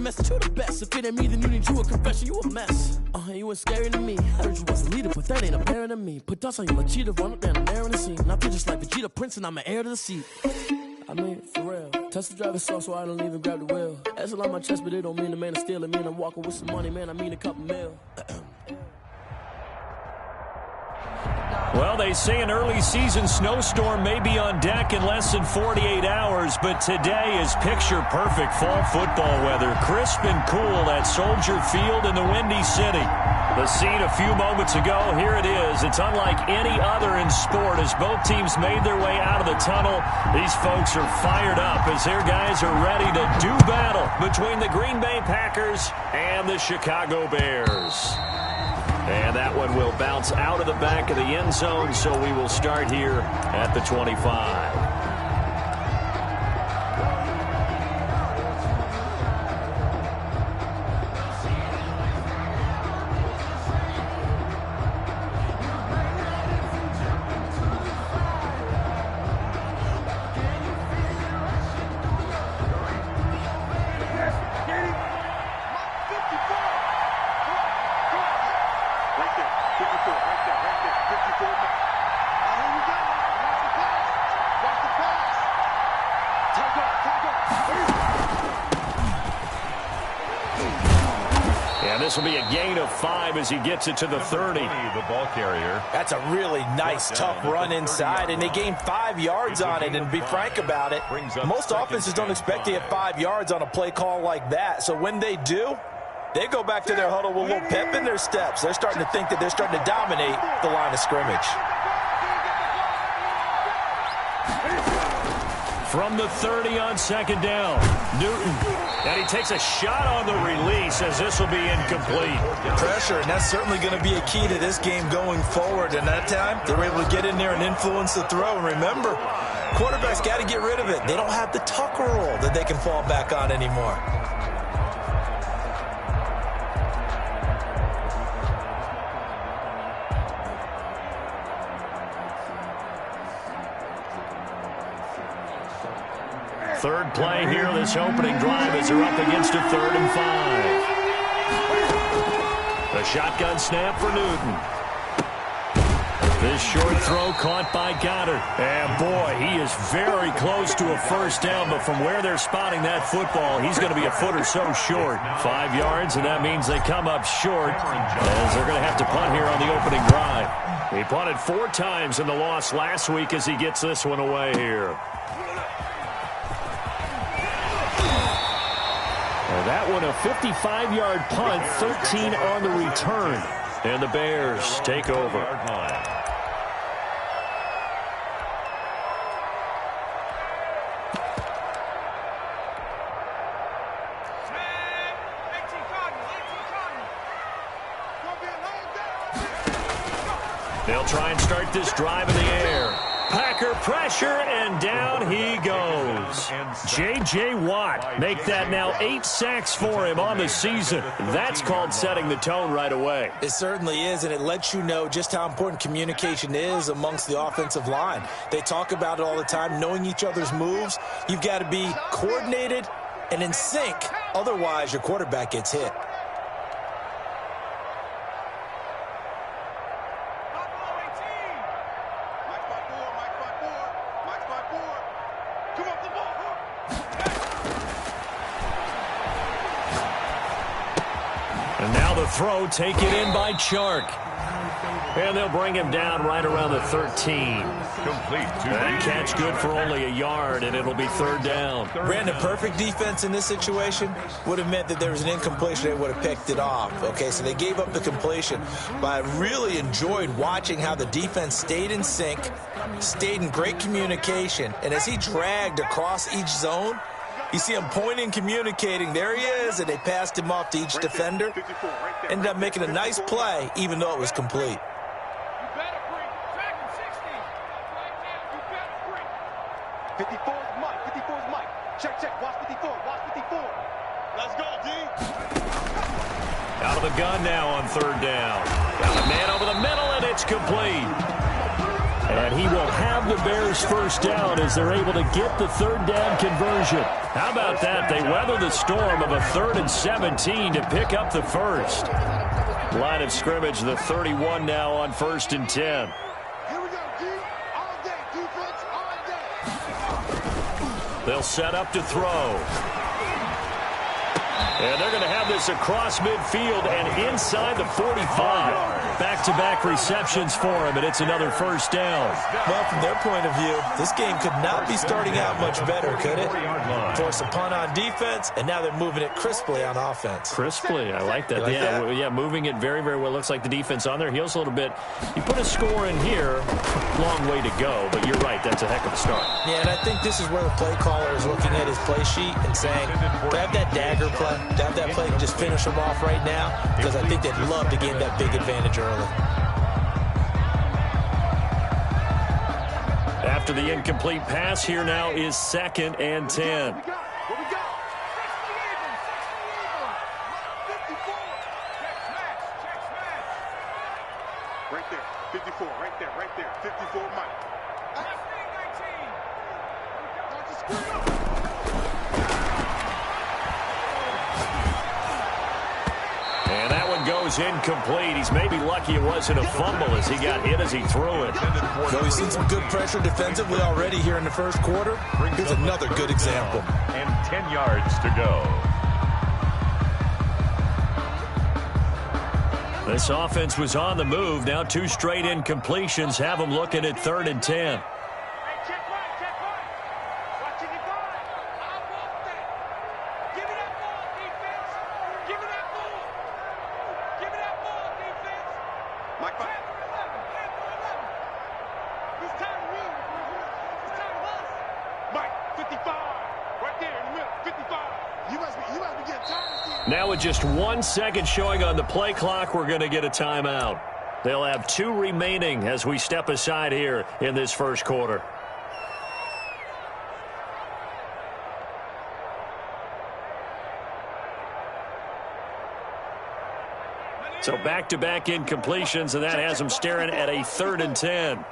message, you the best. If it ain't me, then you need you a confession, you a mess. You ain't scary to me. I heard you was a leader, but that ain't apparent to me. Put dust on you, cheetah, run up there and air in the scene. And I feel just like Vegeta Prince, and I'm an heir to the seat. I mean, for real. Touch the driver's soft, so I don't even grab the wheel. That's a lot on my chest, but it don't mean the man is stealing. Mean I'm walking with some money, man. I mean a couple mil. Well, they say an early season snowstorm may be on deck in less than 48 hours, but today is picture-perfect fall football weather. Crisp and cool at Soldier Field in the Windy City. The scene a few moments ago, here it is. It's unlike any other in sport as both teams made their way out of the tunnel. These folks are fired up as their guys are ready to do battle between the Green Bay Packers and the Chicago Bears. And that one will bounce out of the back of the end zone, so we will start here at the 25. This will be a gain of 5 as he gets it to the 30. The ball carrier. That's a really nice, tough run inside, and they gained 5 yards on it. And to be frank about it, most offenses don't expect to get 5 yards on a play call like that. So when they do, they go back to their huddle with a little pep in their steps. They're starting to think that they're starting to dominate the line of scrimmage. From the 30 on second down, Newton. And he takes a shot on the release as this will be incomplete. Pressure, and that's certainly going to be a key to this game going forward. And that time, they were able to get in there and influence the throw. And remember, quarterbacks got to get rid of it. They don't have the tucker roll that they can fall back on anymore. Third play here, this opening drive as they're up against a 3rd and 5. A shotgun snap for Newton. This short throw caught by Goddard. And boy, he is very close to a first down, but from where they're spotting that football, he's going to be a foot or so short. 5 yards, and that means they come up short as they're going to have to punt here on the opening drive. He punted 4 times in the loss last week as he gets this one away here. That one a 55-yard punt, 13 on the return. And the Bears take over. They'll try and start this drive in the air. Packer pressure, and down he goes. J.J. Watt, make that now 8 sacks for him on the season. That's called setting the tone right away. It certainly is, and it lets you know just how important communication is amongst the offensive line. They talk about it all the time, knowing each other's moves. You've got to be coordinated and in sync. Otherwise, your quarterback gets hit. Throw taken in by Chark. And they'll bring him down right around the 13. Complete. That catch good for only a yard, and it'll be 3rd down. Brandon, perfect defense in this situation would have meant that there was an incompletion. They would have picked it off. Okay, so they gave up the completion. But I really enjoyed watching how the defense stayed in sync, stayed in great communication. And as he dragged across each zone, you see him pointing, communicating. There he is, and they passed him off to each defender. Ended up making a nice play, even though it was complete. 54 is Mike. 54 is Mike. Check. Watch 54. Watch 54. Let's go, D. Out of the gun now on 3rd down. Got a man over the middle, and it's complete. And he will have the Bears first down as they're able to get the third down conversion. How about that? They weather the storm of a 3rd and 17 to pick up the first. Line of scrimmage, the 31 now on 1st and 10. Here we go, D. All day. Defense, all day. They'll set up to throw. And they're going to have this across midfield and inside the 45. Back-to-back receptions for him, and it's another first down. Well, from their point of view, this game could not be starting out much better, could it? Force a punt on defense, and now they're moving it crisply on offense. Crisply, I like that. You like that? Yeah, moving it very, very well. Looks like the defense on their heels a little bit. You put a score in here, long way to go, but you're right, that's a heck of a start. Yeah, and I think this is where the play caller is looking at his play sheet and saying, to have that dagger play, to have that play and just finish them off right now, because I think they'd love to gain that big advantage early. After the incomplete pass, here now is 2nd and 10. What we got? 54. Check smash. Right there. 54. Right there. 54, Mike. And that one goes incomplete. He's maybe lucky it wasn't a fumble as he got hit as he threw it. So we've seen some good pressure defensively already here in the first quarter. Here's another good example. And 10 yards to go. This offense was on the move. Now 2 straight incompletions have them looking at 3rd and 10. Now with just 1 second showing on the play clock, we're going to get a timeout. They'll have 2 remaining as we step aside here in this first quarter. So back-to-back incompletions, and that has them staring at a 3rd and 10.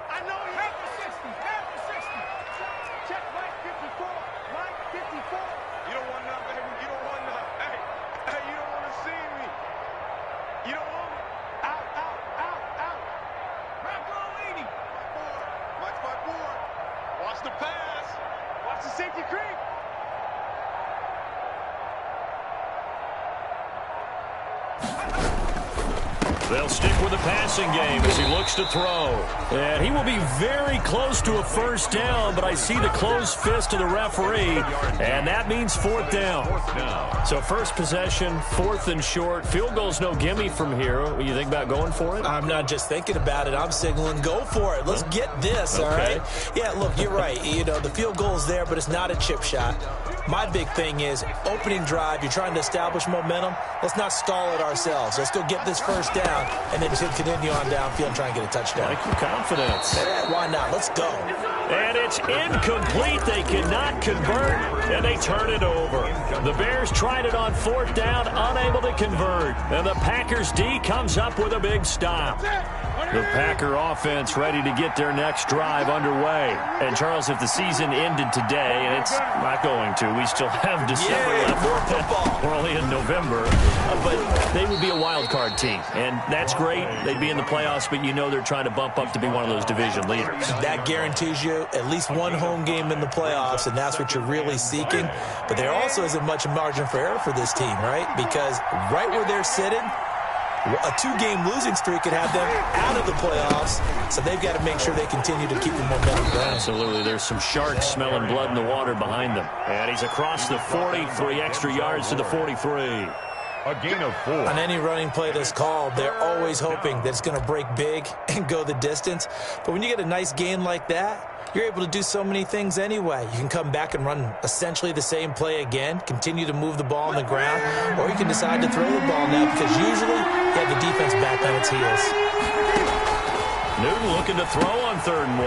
They'll stick with the passing game as he looks to throw. And he will be very close to a first down, but I see the closed fist of the referee, and that means 4th down. So first possession, 4th and short. Field goal's no gimme from here. What do you think about going for it? I'm not just thinking about it. I'm signaling, go for it. Let's get this, all right? Yeah, look, you're right. You know, the field goal's there, but it's not a chip shot. My big thing is opening drive. You're trying to establish momentum. Let's not stall it ourselves. Let's go get this first down and then just continue on downfield and try and get a touchdown. Like your confidence. Yeah, why not? Let's go. And it's incomplete. They cannot convert, and they turn it over. The Bears tried it on 4th down, unable to convert. And the Packers D comes up with a big stop. The Packer offense ready to get their next drive underway. And, Charles, if the season ended today, and it's not going to, we still have December left. More football. We're only in November. But they would be a wild card team. And that's great. They'd be in the playoffs, but you know they're trying to bump up to be one of those division leaders. That guarantees you at least one home game in the playoffs, and that's what you're really seeking. But there also isn't much margin for error for this team, right? Because right where they're sitting, a 2-game losing streak could have them out of the playoffs, so they've got to make sure they continue to keep the momentum going. Absolutely. There's some sharks smelling blood in the water behind them. And he's across the 40, 3 extra yards to the 43. A gain of 4. On any running play that's called, they're always hoping that it's going to break big and go the distance. But when you get a nice gain like that, you're able to do so many things anyway. You can come back and run essentially the same play again, continue to move the ball on the ground, or you can decide to throw the ball now because usually you have the defense back on its heels. Newton looking to throw on 3rd and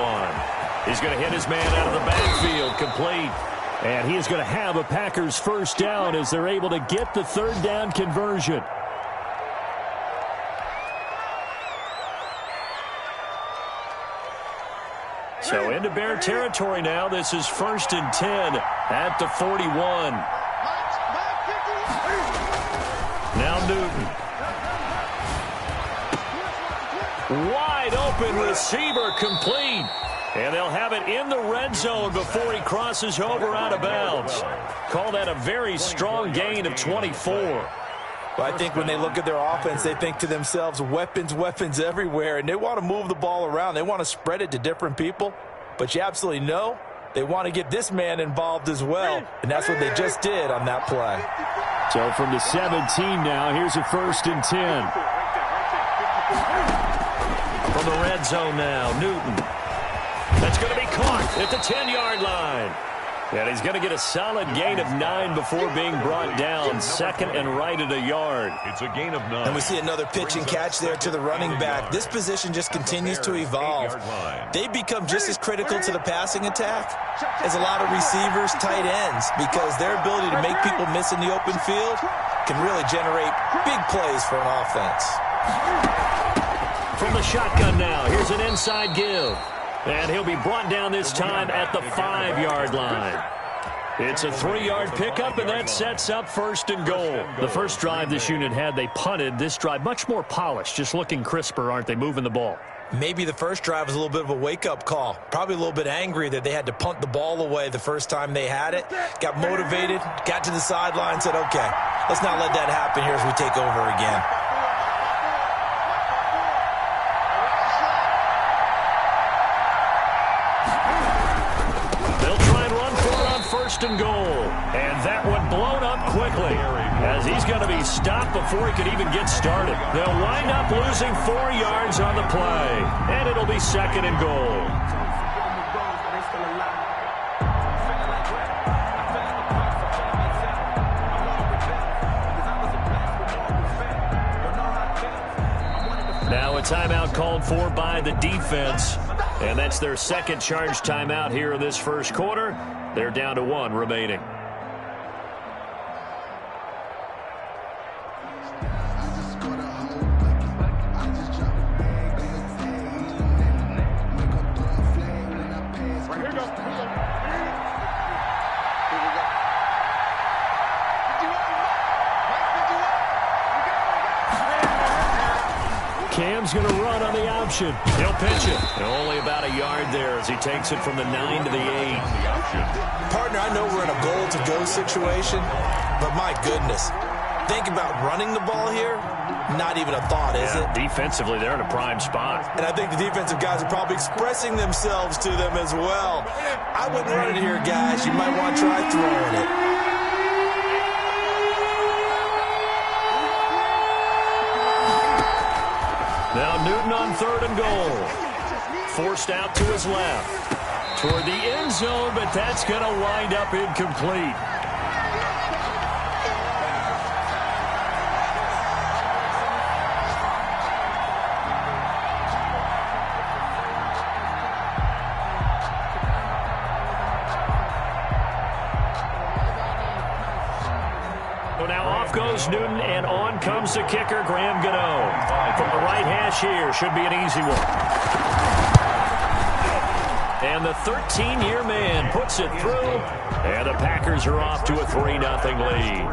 1. He's going to hit his man out of the backfield, complete. And he is going to have a Packers first down as they're able to get the 3rd down conversion. So into Bear territory now. This is 1st and 10 at the 41. Now Newton. Wide open receiver, complete. And they'll have it in the red zone before he crosses over out of bounds. Call that a very strong gain of 24. Well, I think when they look at their offense, they think to themselves, weapons, weapons everywhere, and they want to move the ball around. They want to spread it to different people, but you absolutely know they want to get this man involved as well, and that's what they just did on that play. So from the 17 now, here's a 1st and 10. From the red zone now, Newton. That's going to be caught at the 10-yard line. And he's going to get a solid gain of 9 before being brought down. 2nd and right at a yard. It's a gain of 9. And we see another pitch and catch there to the running back. This position just continues to evolve. They've become just as critical to the passing attack as a lot of receivers, tight ends, because their ability to make people miss in the open field can really generate big plays for an offense. From the shotgun now, here's an inside give. And he'll be brought down this time at the 5-yard line. It's a 3-yard pickup, and that sets up 1st and goal. The first drive this unit had, they punted. This drive, much more polished, just looking crisper, aren't they, moving the ball? Maybe the first drive was a little bit of a wake-up call. Probably a little bit angry that they had to punt the ball away the first time they had it. Got motivated, got to the sideline, said, okay, let's not let that happen here as we take over again. And goal. And that one blown up quickly as he's going to be stopped before he could even get started. They'll wind up losing 4 yards on the play. And it'll be 2nd and goal. Now a timeout called for by the defense. And that's their second charge timeout here in this first quarter. They're down to 1 remaining. Cam's going to run on the option. He'll pitch it. Only about a yard there as he takes it from the 9 to the 8. Partner, I know we're in a goal-to-go situation, but my goodness, think about running the ball here. Not even a thought, is it? Defensively, they're in a prime spot. And I think the defensive guys are probably expressing themselves to them as well. I wouldn't run it here, guys. You might want to try throwing it. Now Newton on 3rd and goal. Forced out to his left. Toward the end zone, but that's going to wind up incomplete. So now off goes Newton, and on comes the kicker, Graham Gano. From the right hash here, should be an easy one. And the 13-year man puts it through, and the Packers are off to a 3-0 lead.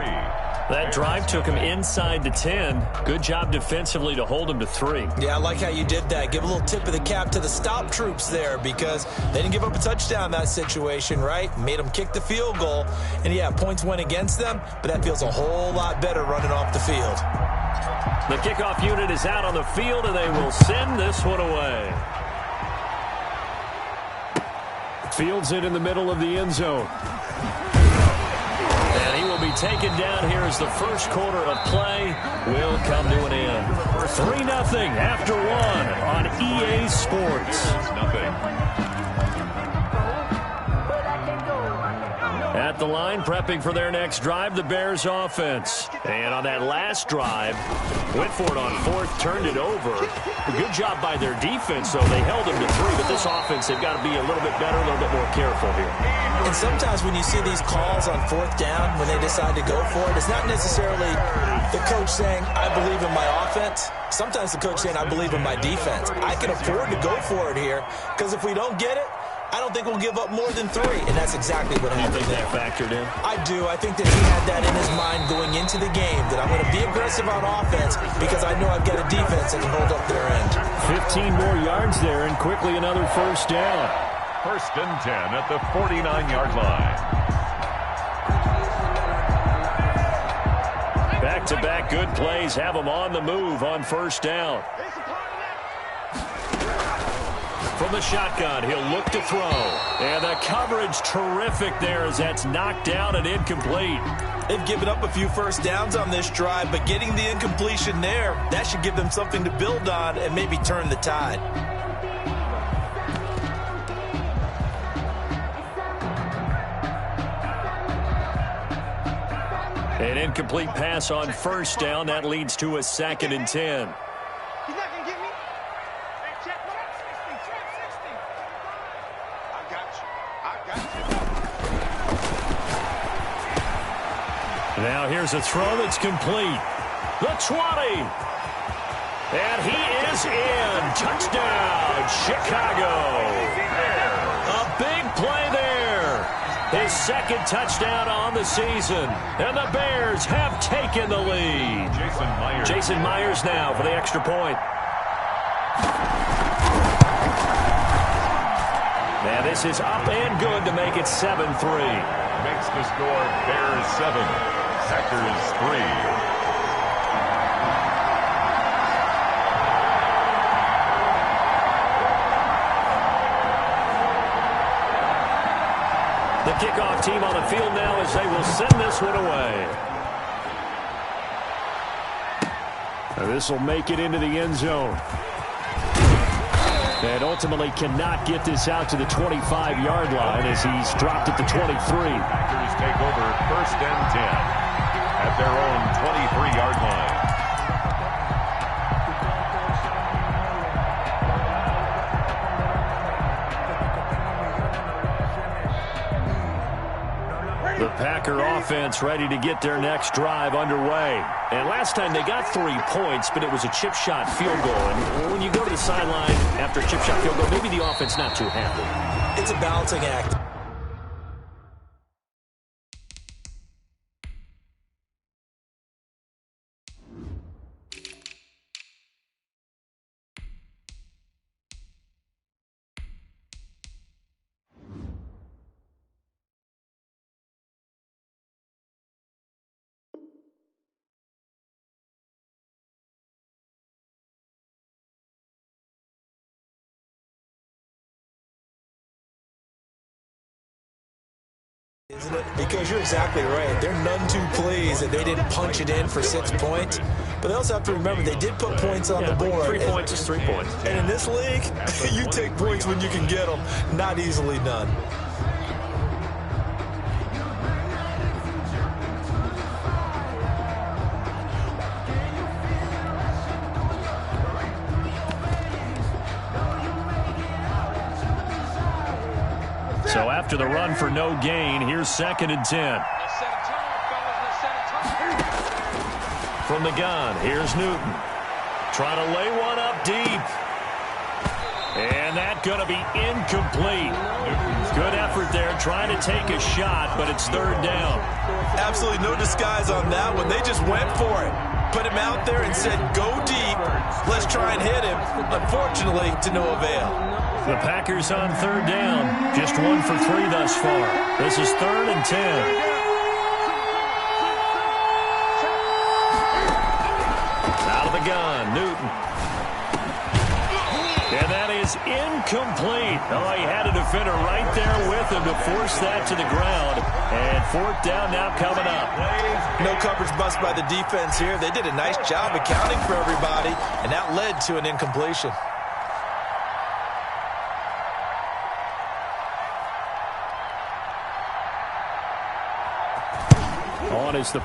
That drive took him inside the 10. Good job defensively to hold him to 3. Yeah, I like how you did that. Give a little tip of the cap to the stop troops there because they didn't give up a touchdown in that situation, right? Made them kick the field goal. And, yeah, points went against them, but that feels a whole lot better running off the field. The kickoff unit is out on the field, and they will send this one away. Fields it in the middle of the end zone. And he will be taken down here as the first quarter of play will come to an end. 3-0 after 1 on EA Sports. At the line, prepping for their next drive, the Bears offense. And on that last drive, went for it on 4th, turned it over. A good job by their defense, though. They held them to 3, but this offense, they've got to be a little bit better, a little bit more careful here. And sometimes when you see these calls on 4th down, when they decide to go for it, it's not necessarily the coach saying, I believe in my offense. Sometimes the coach saying, I believe in my defense. I can afford to go for it here because if we don't get it, I don't think we'll give up more than 3, and that's exactly what happened there. Factored in? I do. I think that he had that in his mind going into the game, that I'm going to be aggressive on offense because I know I've got a defense that can hold up their end. 15 more yards there, and quickly another first down. First and 10 at the 49-yard line. Back-to-back good plays have them on the move on first down. From the shotgun, he'll look to throw. And the coverage terrific there as that's knocked down and incomplete. They've given up a few first downs on this drive, but getting the incompletion there, that should give them something to build on and maybe turn the tide. An incomplete pass on first down. That leads to a 2nd and 10. He's not going to get me. Hey, check 60. I got you. Now here's a throw that's complete. The 20. And he is in. Touchdown, Chicago. A big play there. His 2nd touchdown on the season. And the Bears have taken the lead. Jason Myers now for the extra point. Now this is up and good to make it 7-3. Makes the score Bears 7, Packers 3. The kickoff team on the field now as they will send this one away. This will make it into the end zone. And ultimately cannot get this out to the 25-yard line as he's dropped at the 23. Packers take over first and 10 at their own 23-yard line. The Packer offense ready to get their next drive underway. And last time they got 3 points, but it was a chip shot field goal. And when you go to the sideline after a chip shot field goal, maybe the offense not too happy. It's a balancing act. Isn't it? Because you're exactly right. They're none too pleased that they didn't punch it in for 6 points. But they also have to remember they did put points on the board. 3 points is 3 points. And in this league, you take points when you can get them. Not easily done. So after the run for no gain, here's 2nd and 10. From the gun, here's Newton. Trying to lay one up deep. And that's going to be incomplete. Good effort there, trying to take a shot, but it's 3rd down. Absolutely no disguise on that one. They just went for it. Put him out there and said, go deep. Let's try and hit him. Unfortunately, to no avail. The Packers on 3rd down. Just 1 for 3 thus far. This is 3rd and 10. Out of the gun, Newton. And that is incomplete. Oh, he had a defender right there with him to force that to the ground. And 4th down now coming up. No coverage bust by the defense here. They did a nice job accounting for everybody, and that led to an incompletion. On is the...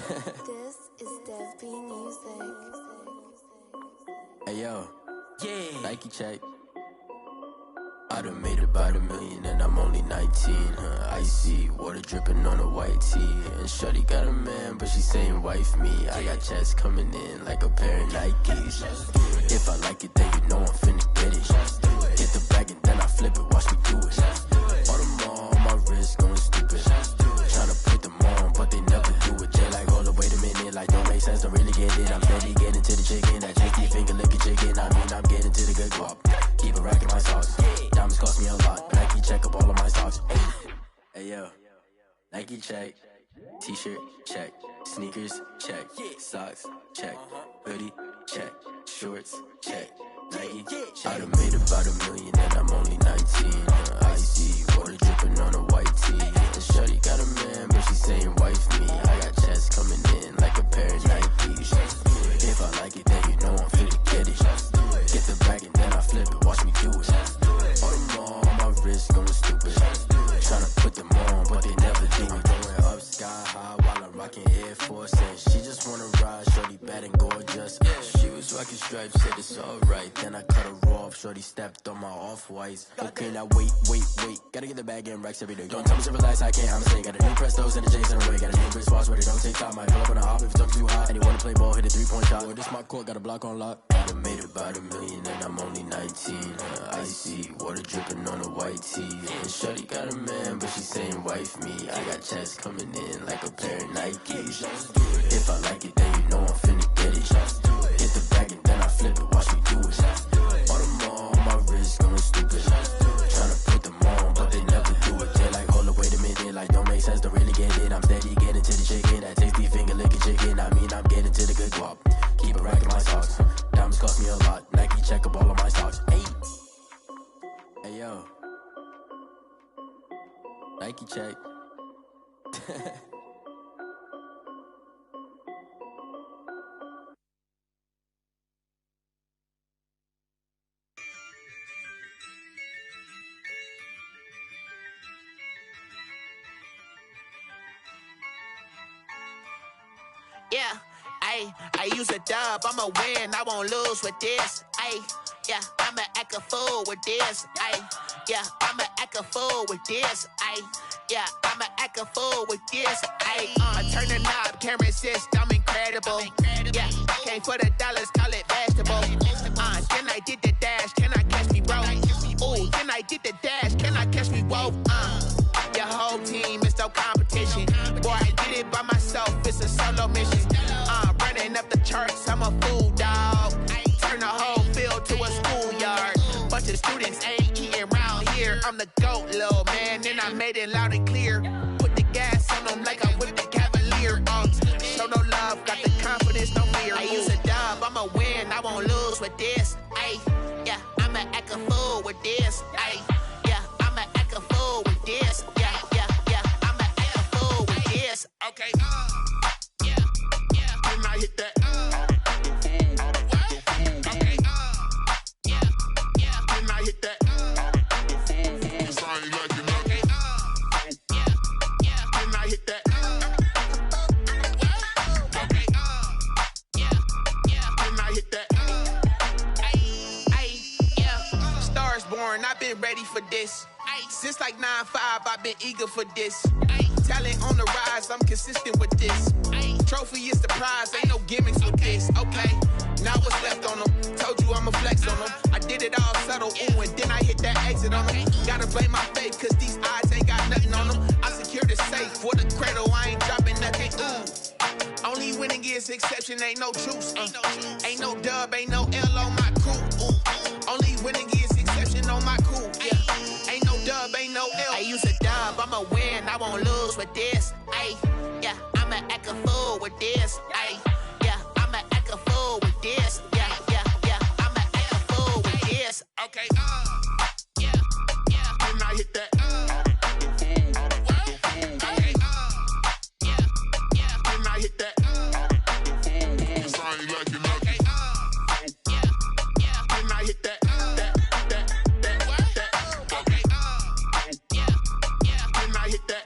This is Dev B Music. Hey yo, yeah. Nike check. I done made about $1 million and I'm only 19. Icy water dripping on a white tee. And shorty got a man, but she saying wife me. I got checks coming in like a pair of Nikes. If I like it, then you know I'm finna get it. Get the bag and then I flip it, watch me do it. All on my wrist going stupid. Tryna put them on, but they never do it. They like, hold up, wait a minute, like don't make sense, don't really get it. I'm steady getting to the chicken, that tasty finger licking chicken. I mean, I'm getting to the good guap. Keep a rack in my socks. Diamonds cost me a lot, but Nike check up all of my stocks. Hey yo, Nike check. T-shirt check. Sneakers check. Socks check. Hoodie check. Shorts check. Nike I done made about $1 million and I'm only 19. Icy water dripping on a white tee. And shorty got a man, but she saying wife me. I got checks coming in like a pair of Nikes. If I like it, then you know I'm finna get it. Get the bag and then I flip it, watch me do it. All them on my wrist going stupid. Tryna put them on, but they never do it. Going up sky high while I'm rocking Air Force. And she just wanna ride, shorty bad and gorgeous. She was rocking stripes, said it's alright. Then I cut her off, shorty stepped on my off-whites. Okay, now wait. Gotta get the bag and racks every day. Don't tell me to relax, I can't, I'ma say. Got a new Prestos and a J's in the way. Got a new Chris Foss, but it don't take time. Might pull up on a hop if it's up too hot. And you wanna play ball, hit a 3-point shot. Or this my court, got a block on lock. I done made about $1 million and I'm only 19. Icy water dripping on a white tee. And shorty got a man, but she saying wife me. I got checks coming in like a pair of Nikes. If I like it, then you know I'm finna get it. Hit the bag and then I flip it, watch me do it. All them on my wrist going stupid. Tryna put them on, but they never do it. They like, hold up, wait a minute, like don't make sense, don't really get it. I'm steady getting to the chicken, that tasty finger licking chicken. I mean, I'm getting to the good guap. Keep a rack in my socks. Diamonds cost me a lot. Nike check up all of my stocks. Hey yo, Nike check. Yeah, I use a dub, I'ma win, I won't lose with this. Yeah, I'ma act a fool with this. Yeah, I'ma act a fool with this. Yeah, I'ma act a fool with this. I turn the knob, can't resist, I'm incredible. Yeah, came for the dollars, call it vegetable. Then I did the dash, can I catch me, bro? Ooh, then I did the dash, can I catch me, whoa? Your whole team is no competition. Boy, I did it by myself, it's a solo mission. Running up the charts, I'm a fool, dog. Turn the whole field to a schoolyard. Bunch of students ain't eating round here. I'm the GOAT, little man, and I made it loud and clear. Put the gas on them like I'm with the Cavalier. Show no love, got the confidence, no fear. I use a dub, I'ma win, I won't lose with this. Yeah, I'ma act a fool with this. Yeah, I'ma act a fool with this. Yeah, I'ma act a fool with this. Okay, yeah, when I hit that. Okay, yeah, when I hit that. Sorry, like you know. Okay, yeah, when I hit that. Okay, yeah, when I hit that. Yeah, stars born, I've been ready for this. Since like 9-5, I've been eager for this. Talent on the rise, I'm consistent with this. Trophy is the prize, ain't no gimmicks with this. Okay, now what's left on them? Told you I'ma flex on them. I did it all subtle, ooh, and then I hit that exit on them. Gotta blame my faith, cause these eyes ain't got nothing on them. I secured the safe for the cradle, I ain't dropping nothing, ooh. Only winning is exception, ain't no truce. Ain't no dub, ain't no L on my crew. Ooh. Only winning is exception on my crew. Yeah, ain't no dub, ain't no L. I use a dub, I'ma win, I won't lose with this. Yeah, I'ma act a fool with this. Yeah, I'ma act a fool with this. Yeah, I'ma act a fool with this. Okay, yeah, when I hit that. Okay, yeah, when I hit that. Sorry, like you know. Okay, yeah, when I hit that. Okay, yeah, when I hit that.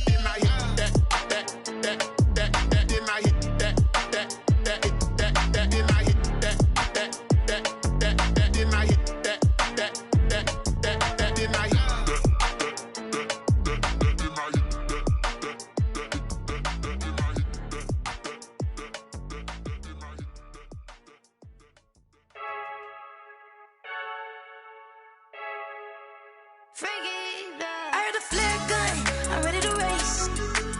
When I hit that. I heard the flare gun, I'm ready to race.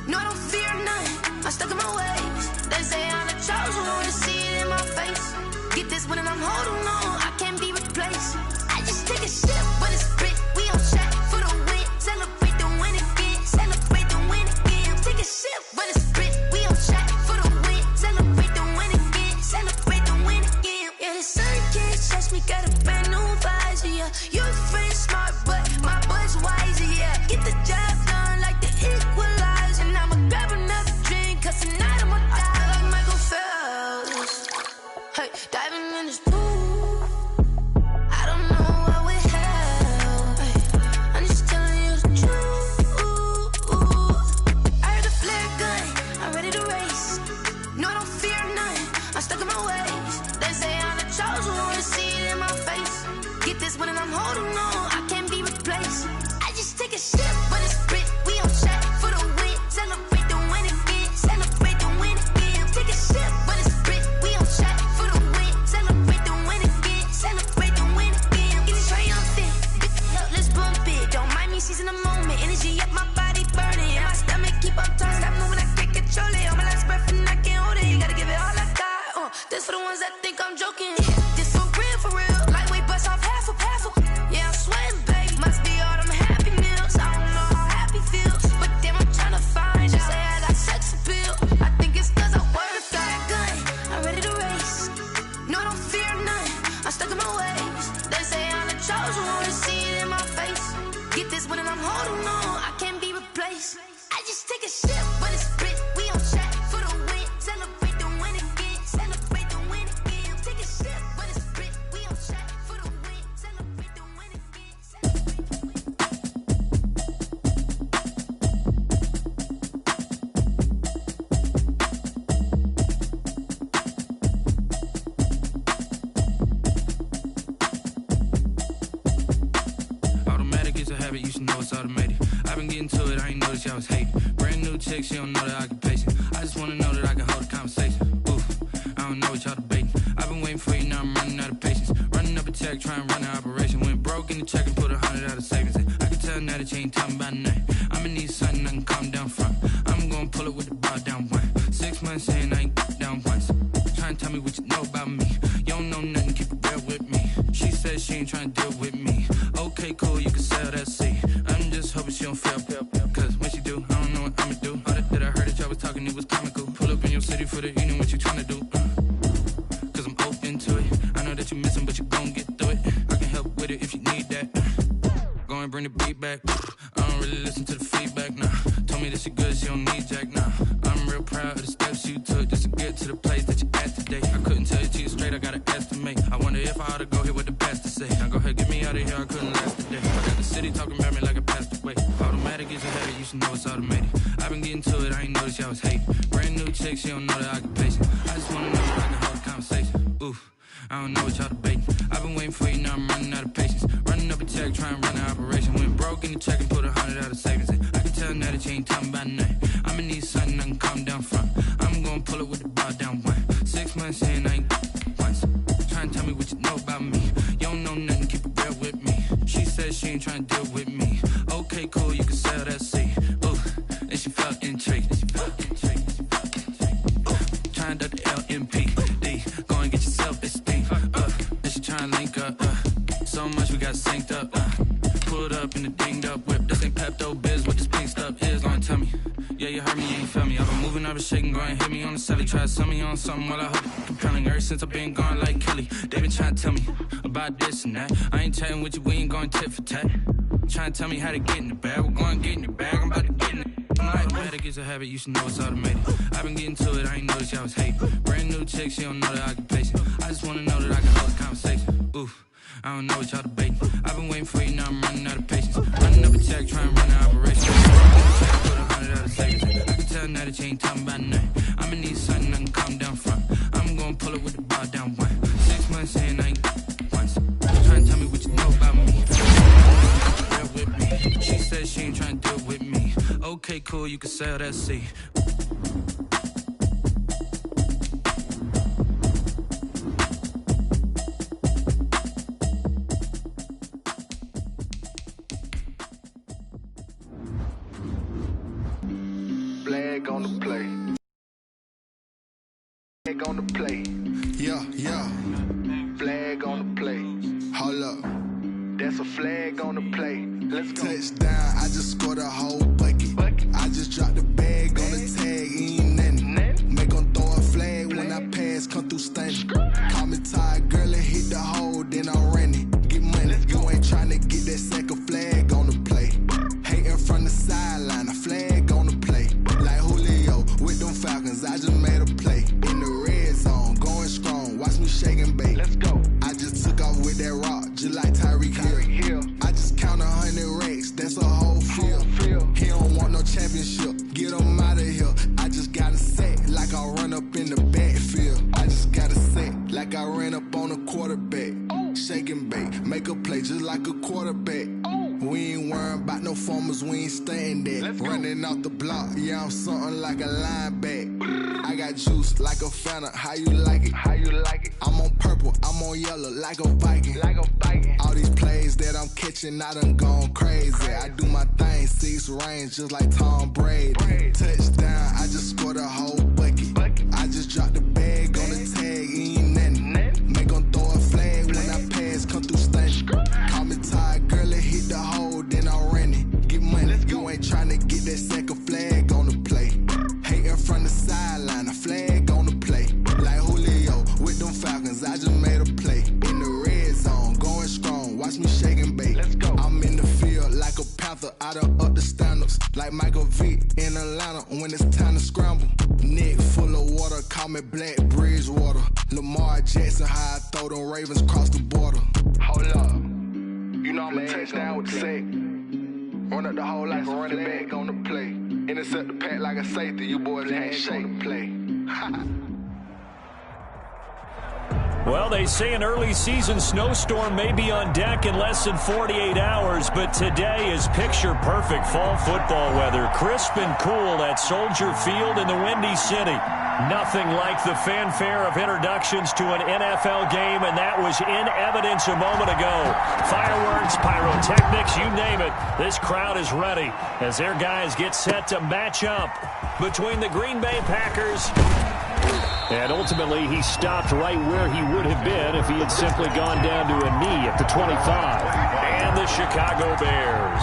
No, I don't fear none, I'm stuck in my ways. They say I'm the chosen one, to see it in my face. Get this one and I'm holding on, I can't be replaced. I just take a sip when it's split, we on track for the win. Celebrate the win again, celebrate the win again. Take a sip when it's split, we on track for the win. Celebrate the win again, celebrate the win again. Yeah, the sun can't touch me, got a brand new visor, yeah. Your friend smart, but my boy's wiser, yeah. Get the job done like the equalizer. And I'ma grab another drink, cause tonight I'ma die like Michael Phelps. Hey, diving in this pool, I don't know what would help. Hey, I'm just telling you the truth. I heard the flare gun, I'm ready to race. No, I don't fear none, I'm stuck in my ways. They say I'm the chosen one, to see it in my face. Get this one and I'm holding on, I can't be replaced. I just take a sip when it's split, we on track for the win. Celebrate the win again, celebrate the win again. Take a sip when it's split, we on track for the win. Celebrate the win again, celebrate the win again. Get it triumphant, let's bump it. Don't mind me seizing the moment, energy up my body burning. And my stomach keep up turning, stop moving, I can't control it. On my last breath and I can't hold it, you gotta give it all I got. This for the ones that think I'm joking. This for real, lightweight bust off half a. Yeah, I'm sweating, baby, must be all them happy meals. I don't know how happy feels, but damn, I'm trying to find you. Say I got sex appeal, I think it's cause I work that gun, I'm ready to race. No, I don't fear none, I'm stuck in my ways. They say I'm the chosen one, to see it in my face. Get this one and I'm holding on, I can't be replaced. I just take a sip when it's split, we on track for the win. Celebrate the win again, celebrate the win again. Take a sip when it's split, we on track for the win. Celebrate the win again, celebrate the win. Automatic is a habit, you should know it's automated. I've been getting to it, I ain't noticed y'all was hating. Brand new chick, she don't know the occupation. I just wanna know that I can hold a conversation. Oof, I don't know what y'all debating. I've been waiting for you, now I'm running out of patience. Running up a check, trying to run an operation. Went broke in the check and put 100 out of savings in. I can tell now that you ain't talking about nothing. I'ma need something I can calm down from. I'm gonna pull it with the bar down one. 6 months saying I ain't down once. Trying to tell me what you know about me. You don't know nothing, keep it real with me. She said she ain't trying to deal with me. Okay, cool, you can sell that seat. I'm just hoping she don't fail. Cause when she do, I don't know what I'ma do. All that I heard that y'all was talking, it was comical. Pull up in your city for the evening, what you trying to do? Cause I'm open to it. I know that you missing, but you gon' get through it. I can help with it if you need that. Go and bring the beat back. I don't really listen to the feedback, nah. Told me that she good, she don't need jack, nah. I'm real proud of the steps you took just to get to the place that you at today. I couldn't tell you to you straight, I gotta estimate. I wonder if I ought to go here with the pastor say. Now go ahead, get me out of here, I couldn't last today. I got the city talking about me like I passed away. Automatic is a habit, you should know it's automated. I've been getting to it, I ain't noticed y'all was hating. Brand new chick, she don't know the occupation. I just wanna know that I can hold a conversation. Oof, I don't know what y'all debating. I've been waiting for you, now I'm running out of patience. Running up a check, trying to run an operation. Went broke in the check and put 100 out of savings in. I can tell now that you ain't talking about nothing. I'ma need something I can calm down from. I'm gonna pull it with the bar down one. 6 months saying I ain't once. Trying to tell me what you know about me. You don't know nothing, keep it real with me. She said she ain't trying to deal with me. Okay, cool, you can sell that seat. Ooh, and she felt intrigued. Trying to the LMPD. Go and get your self-esteem. And she trying to link up. So much we got synced up. Pulled up in the dinged up whip. This ain't Pepto-Biz, what this pink stuff is. Go and tell me. Yeah, you heard me, you ain't felt me. I've been moving, I've been shaking, go and hit me on the celly. Try to sell me on something while I hope it compelling. Ever since I've been gone like Kelly, they been trying to tell me about this and that. I ain't chatting with you, we ain't going tit for tat. Trying to tell me how to get in the bag. We're going to get in the bag, I'm about to get in it. Automatic is a habit, you should know it's automated. I've been getting to it, I ain't noticed y'all was hating. Brand new chick, she don't know the occupation. I just wanna know that I can hold a conversation. Oof, I don't know what y'all debating. I've been waiting for you, now I'm running out of patience. Running up a check, trying to run an operation. Put 100 out of savings. I can tell now that you ain't talking about nothing. I'ma need something I can calm down from. I'm gonna pull it with the bar down one. 6 months saying I ain't once. Trying to tell me what you know about me. Real with me. She said she ain't trying to deal with me. Okay, cool, you can sell that seat. Flag on the play. Flag on the play. Yeah, yeah. Flag on the play. Hold up. That's a flag on the play. Let's go. Touchdown, I just scored a whole bucket. I just dropped the bag on the tag, ain't nothing. Make them throw a flag when I pass, come through stunning. Call me tired, girl, and hit the hole, then I'm running. Get money, you ain't trying to get that second flag on the play. Hating from the sideline, a flag on the play. Like Julio with them Falcons, I just made a play. In the red zone, going strong, watch me shake and bake. Let's go. I just took off with that rock, just like Tyreek Hill. I just count 100 racks, that's a whole field. He don't want no championship, get him out of here. I just got a set, like I run up in the backfield. I just got a set, like I ran up on a quarterback. Shake and bake, make a play just like a quarterback. We ain't worrying about no formers, we ain't staying there. Running off the block, yeah, I'm something like a lineback. I got juice like a Fanta, how you like it? How you like it? I'm on purple, I'm on yellow, like a Viking. Like a Viking. All these plays that I'm catching, I done gone crazy. I do my thing, 6 range, just like Tom Brady. Touchdown, I just scored a whole bucket. I just dropped the bag on the tag, ain't nothing. Make them throw a flag when I pass, come through stunning. Call me tired, girl, and hit the hole, then I'm running. Get money, you ain't trying to get that second flag on the play. Hating from the sideline, a flag on the play. Like Julio with them Falcons, I just made a play. In the red zone, going strong, watch me shake and bake. Let's go. I'm in the field like a panther, I done up the standards. Like Michael Vick in Atlanta when it's time to scramble. Neck full of water, call me Black Bridgewater. Lamar Jackson, how I throw them Ravens cross the border. Hold up, you know I'm a touchdown with the sack. Run up the hole like a running back on the play. Intercept the pack like a safety, you boys ain't shake the play. Well, they say an early season snowstorm may be on deck in less than 48 hours, but today is picture-perfect fall football weather. Crisp and cool at Soldier Field in the Windy City. Nothing like the fanfare of introductions to an NFL game, and that was in evidence a moment ago. Fireworks, pyrotechnics, you name it. This crowd is ready as their guys get set to match up between the Green Bay Packers. And ultimately, he stopped right where he would have been if he had simply gone down to a knee at the 25. And the Chicago Bears.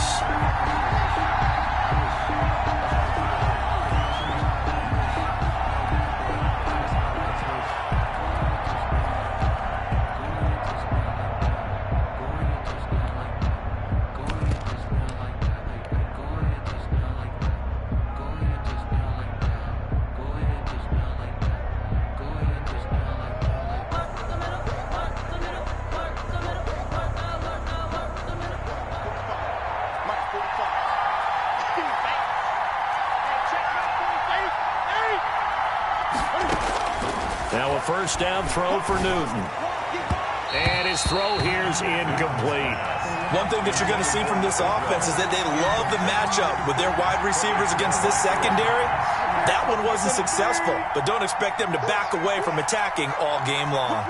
Now a first down throw for Newton. And his throw here's incomplete. One thing that you're going to see from this offense is that they love the matchup with their wide receivers against this secondary. That one wasn't successful, but don't expect them to back away from attacking all game long.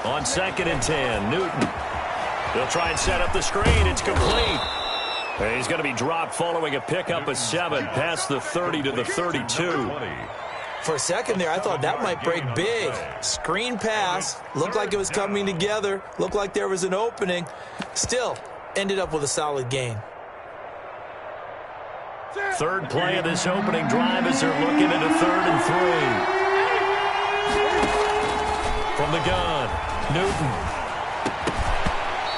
On 2nd and 10, Newton. He'll try and set up the screen. It's complete. And he's going to be dropped following a pickup of 7 past the 30 to the 32. For a second there, I thought that might break big. Screen pass. Looked like it was coming together. Looked like there was an opening. Still, ended up with a solid gain. Third play of this opening drive as they're looking at a 3rd and 3. From the gun, Newton.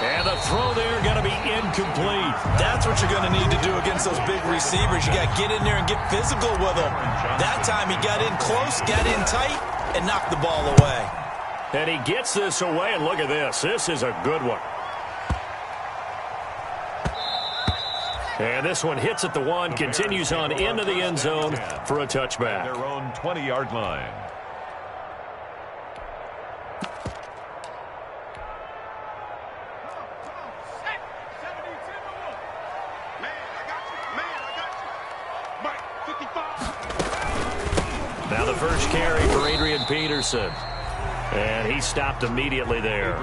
And the throw there going to be incomplete. That's what you're going to need to do against those big receivers. You got to get in there and get physical with them. That time he got in close, got in tight, and knocked the ball away. And he gets this away, and look at this. This is a good one. And this one hits at the 1, continues on into the end zone for a touchback. Their own 20-yard line. Man, I got you. Peterson. And he stopped immediately there.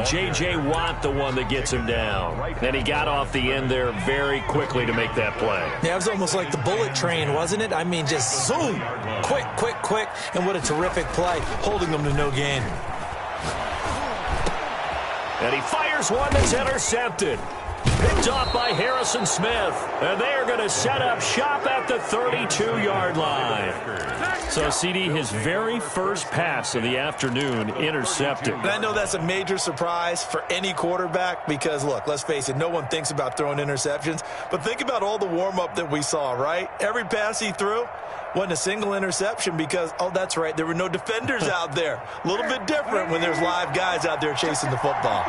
J.J. Watt, the one that gets him down. And he got off the end there very quickly to make that play. Yeah, it was almost like the bullet train, wasn't it? I mean, just zoom. Quick, quick, quick. And what a terrific play, holding them to no gain. And he fires one that's intercepted. Picked off by Harrison Smith. And they are going to set up shop at the 32-yard line. So, CD, his very first pass of the afternoon intercepted. And I know that's a major surprise for any quarterback because, look, let's face it, no one thinks about throwing interceptions. But think about all the warm-up that we saw, right? Every pass he threw wasn't a single interception because, oh, that's right, there were no defenders out there. A little bit different when there's live guys out there chasing the football.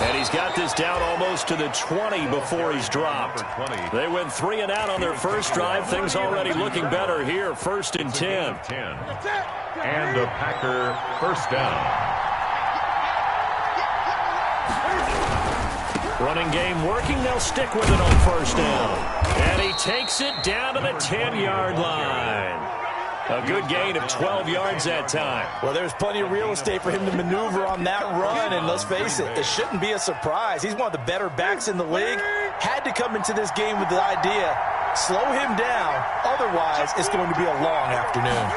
And he's got this down almost to the 20 before he's dropped. They went 3 and out on their first drive. Things already looking better here. 1st and 10. And a Packer first down. Running game working. They'll stick with it on 1st down. And he takes it down to the 10-yard line. A good gain of 12 yards that time. Well, there's plenty of real estate for him to maneuver on that run, and let's face it, it shouldn't be a surprise. He's one of the better backs in the league. Had to come into this game with the idea, slow him down, otherwise it's going to be a long afternoon.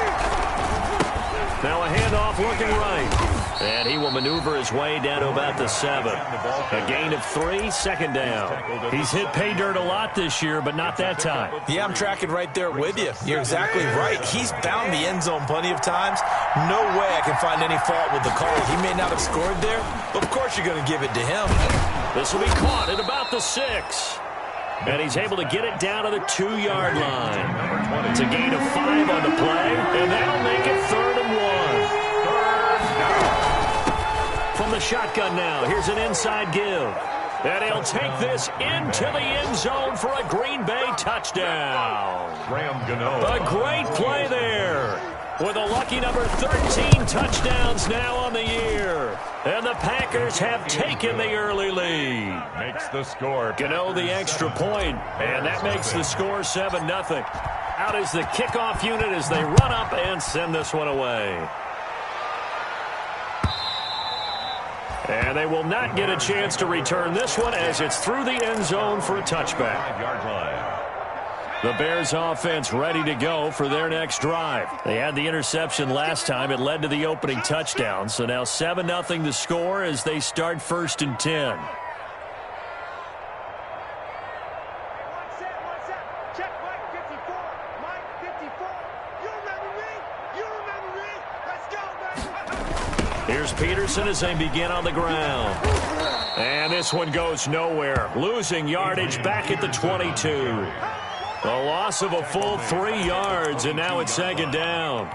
Now a handoff looking right. And he will maneuver his way down to about the 7. A gain of 3, 2nd down. He's hit pay dirt a lot this year, but not that time. Yeah, I'm tracking right there with you. You're exactly right. He's found the end zone plenty of times. No way I can find any fault with the call. He may not have scored there, but of course you're going to give it to him. This will be caught at about the 6. And he's able to get it down to the 2-yard line. It's a gain of 5 on the play, and that'll make it 3rd and 1. From the shotgun now, here's an inside give. And he'll take this into the end zone for a Green Bay touchdown. A great play there. With a lucky number 13 touchdowns now on the year. And the Packers have taken the early lead. Makes the score. Gano the extra point, and that makes the score 7-0. Out is the kickoff unit as they run up and send this one away. And they will not get a chance to return this one as it's through the end zone for a touchback. The Bears offense ready to go for their next drive. They had the interception last time. It led to the opening touchdown. So now 7-0 the score as they start 1st and 10. Here's Peterson as they begin on the ground. And this one goes nowhere. Losing yardage back at the 22. A loss of a full 3 yards, and now it's 2nd down.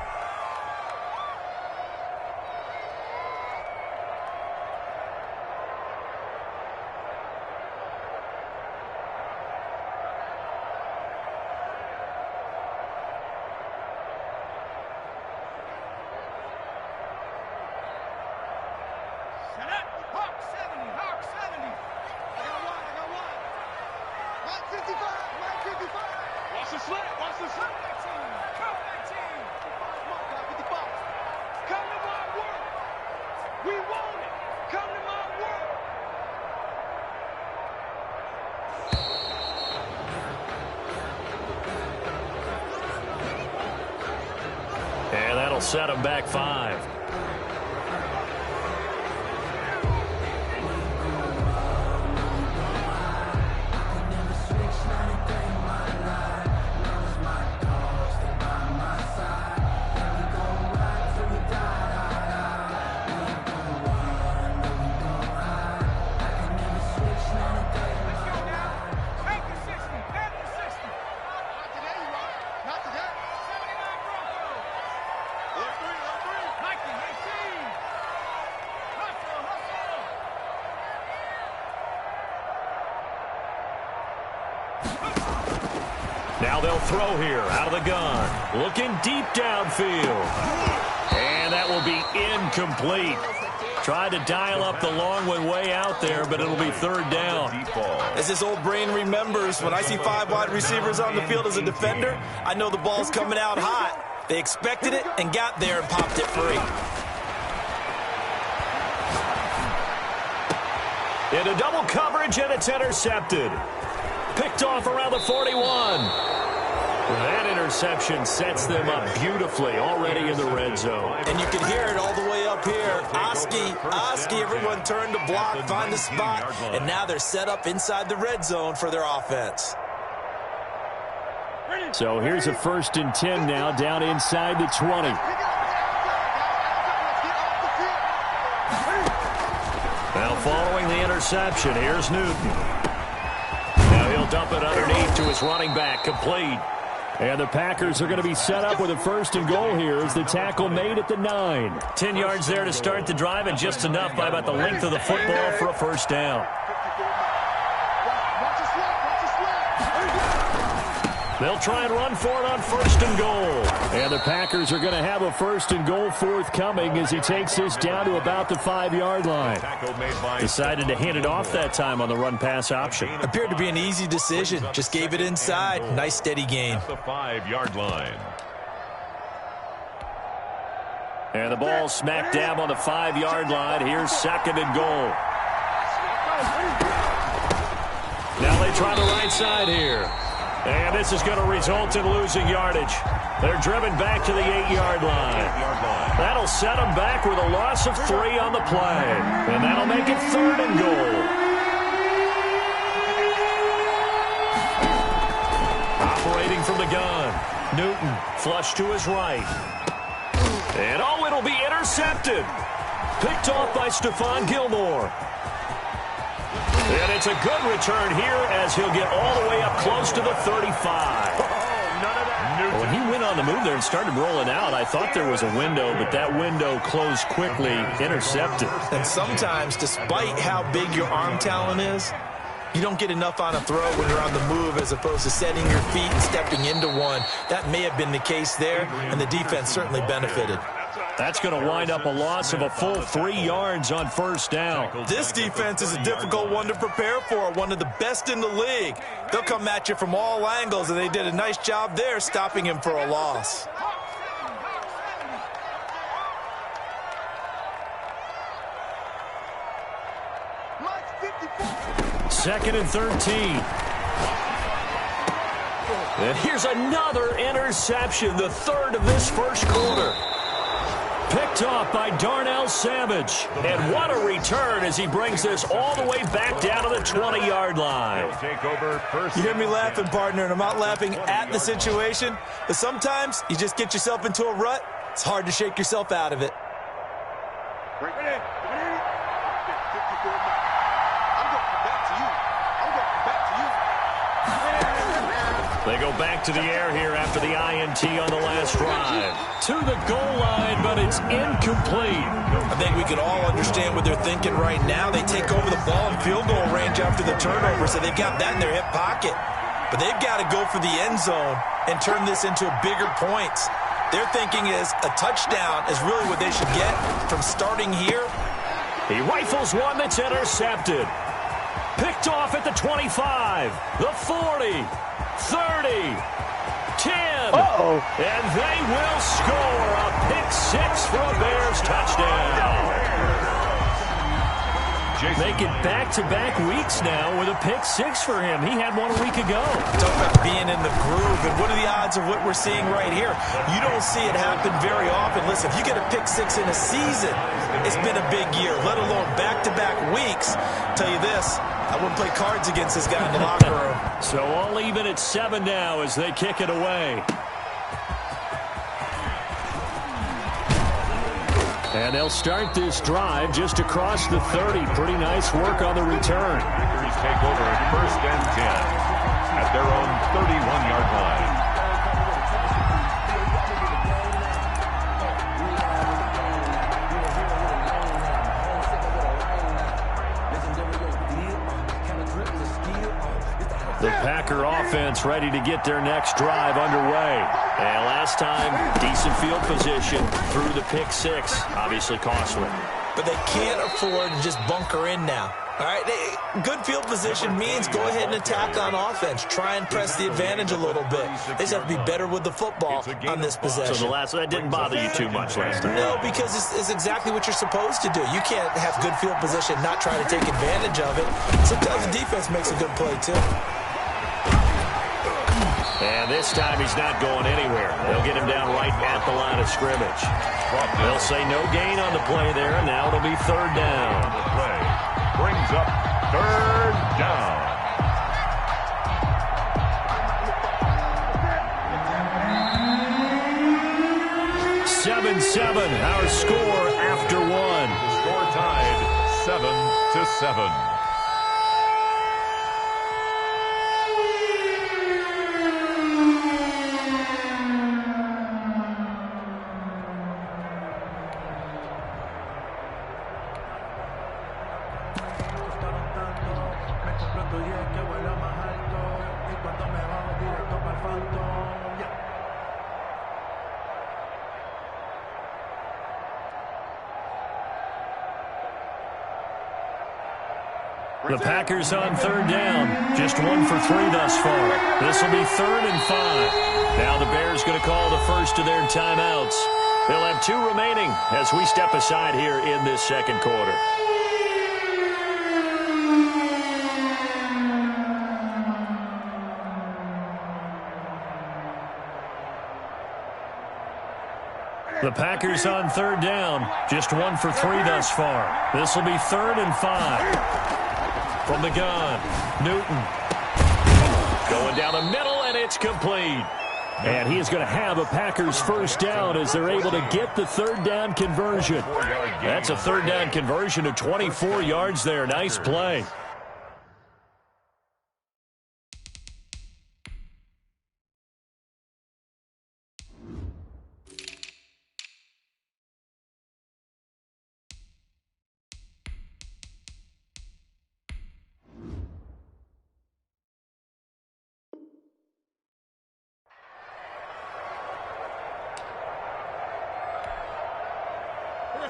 And that'll set them back 5. Now they'll throw here out of the gun. Looking deep downfield. And that will be incomplete. Tried to dial up the long one way out there, but it'll be third down. As this old brain remembers, when I see 5 wide receivers on the field as a defender, I know the ball's coming out hot. They expected it and got there and popped it free. Into double coverage, and it's intercepted. Picked off around the 41. That interception sets them up beautifully already in the red zone. And you can hear it all the way up here. Oski, everyone turned to block, find the spot, and now they're set up inside the red zone for their offense. So here's a 1st and 10 now, down inside the 20. Now following the interception, here's Newton. Now he'll dump it underneath to his running back, complete. And the Packers are going to be set up with a 1st and goal here as the tackle made at the 9. 10 yards there to start the drive, and just enough by about the length of the football for a 1st down. They'll try and run for it on 1st and goal. And the Packers are going to have a 1st and goal forthcoming as he takes this down to about the 5-yard line. Decided to hand it off that time on the run-pass option. Appeared to be an easy decision. Just gave it inside. Nice steady gain. The 5-yard line. And the ball smack dab on the 5-yard line. Here's 2nd and goal. Now they try the right side here. And this is going to result in losing yardage. They're driven back to the 8-yard line. That'll set them back with a loss of 3 on the play. And that'll make it 3rd and goal. Operating from the gun. Newton flush to his right. And it'll be intercepted. Picked off by Stephon Gilmore. And it's a good return here as he'll get all the way up close to the 35. When he went on the move there and started rolling out, I thought there was a window, but that window closed quickly, intercepted. And sometimes, despite how big your arm talent is, you don't get enough on a throw when you're on the move as opposed to setting your feet and stepping into one. That may have been the case there, and the defense certainly benefited. That's going to wind up a loss of a full 3 yards on 1st down. This defense is a difficult one to prepare for, one of the best in the league. They'll come at you from all angles, and they did a nice job there stopping him for a loss. Second and 13. And here's another interception, the 3rd of this 1st quarter. Picked off by Darnell Savage. And what a return as he brings this all the way back down to the 20-yard line. You hear me laughing, partner, and I'm not laughing at the situation, but sometimes you just get yourself into a rut. It's hard to shake yourself out of it. They go back to the air here after the INT on the last drive. To the goal line, but it's incomplete. I think we can all understand what they're thinking right now. They take over the ball in field goal range after the turnover, so they've got that in their hip pocket. But they've got to go for the end zone and turn this into bigger points. Their thinking is a touchdown is really what they should get from starting here. He rifles one that's intercepted. Picked off at the 25, the 40, 30, 10. Uh-oh. And they will score a pick 6 for a Bears touchdown. Make it back-to-back weeks now with a pick 6 for him. He had one a week ago. Talk about being in the groove, and what are the odds of what we're seeing right here? You don't see it happen very often. Listen, if you get a pick 6 in a season, it's been a big year, let alone back-to-back weeks. I'll tell you this, I wouldn't play cards against this guy in the locker room. So all even at 7 now as they kick it away. And they'll start this drive just across the 30. Pretty nice work on the return. Packers take over at 1st and 10 at their own 31-yard line. The Packer offense ready to get their next drive underway. And last time, decent field position through the pick 6. Obviously costly. but they can't afford to just bunker in now. All right, good field position means go ahead and attack on offense. Try and press the advantage a little bit. They just have to be better with the football on this possession. So that didn't bother you too much last time? No, because it's exactly what you're supposed to do. You can't have good field position, not try to take advantage of it. Sometimes the defense makes a good play, too. And this time he's not going anywhere. They'll get him down right at the line of scrimmage. They'll say no gain on the play there, and now it'll be third down. The play brings up third down. Seven, our score after one. The score tied 7-7. The Packers on third down. Just 1 for 3 thus far. This will be 3rd and 5. Now the Bears going to call the first of their timeouts. They'll have 2 remaining as we step aside here in this second quarter. The Packers on third down. Just 1 for 3 thus far. This will be 3rd and 5. From the gun, Newton going down the middle, and it's complete. And he is going to have a Packers first down as they're able to get the third down conversion. That's a third down conversion of 24 yards there. Nice play.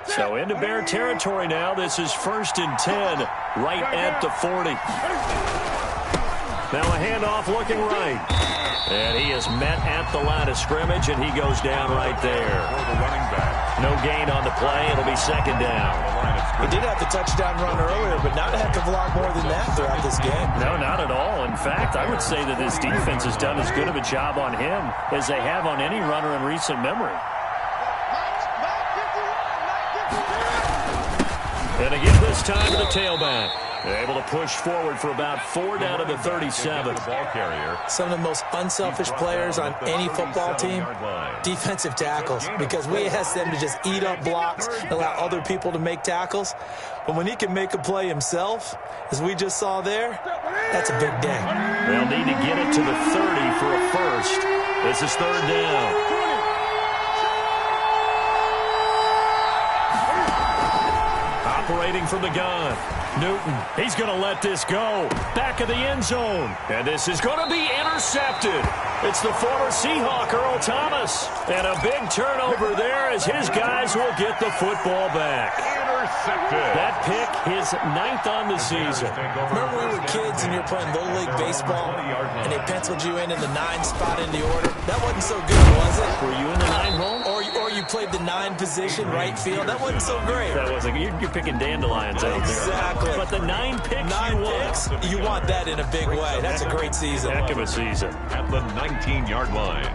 So into Bear territory now. This is 1st and 10, right at the 40. Now a handoff looking right. And he is met at the line of scrimmage, and he goes down right there. No gain on the play. It'll be 2nd down. He did have the touchdown run earlier, but not a heck of a lot more than that throughout this game. No, not at all. In fact, I would say that this defense has done as good of a job on him as they have on any runner in recent memory. And again this time to the tailback. They're able to push forward for about 4 down to the 37. Some of the most unselfish players on any football team, defensive tackles, because we ask them to just eat up blocks and allow other people to make tackles. But when he can make a play himself, as we just saw there, that's a big day. They'll need to get it to the 30 for a first. This is 3rd down. Operating from the gun. Newton, he's going to let this go. Back of the end zone. And this is going to be intercepted. It's the former Seahawk, Earl Thomas. And a big turnover there as his guys will get the football back. Intercepted. That pick, his 9th on the season. Remember when we were kids and you were playing Little League Baseball and they penciled you in the 9 spot in the order? That wasn't so good, was it? Were you in the 9 hole? Or you played the 9 position, right field. That wasn't so great. That wasn't. You're picking dandelions out there. Exactly. But the 9 picks you want that in a big way. That's a great season. Heck of a season. At the 19-yard line.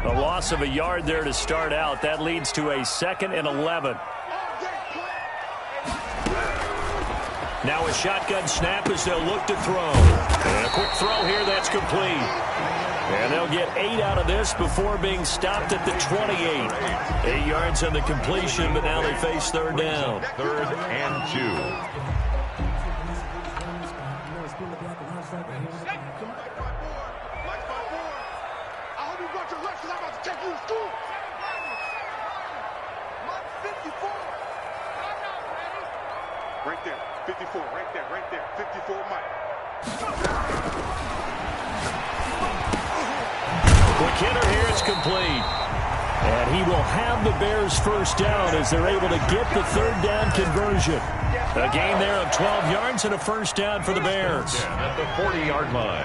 A loss of a yard there to start out. That leads to a 2nd and 11. Now a shotgun snap as they'll look to throw. And a quick throw here, that's complete. And they'll get 8 out of this before being stopped at the 28. 8 yards on the completion, but now they face 3rd down. 3rd and 2. Right there. 54. Right there. Right there. 54, Mike. Quick hitter here. It's complete. And he will have the Bears first down as they're able to get the third down conversion. A gain there of 12 yards and a first down for the Bears. At the 40-yard line.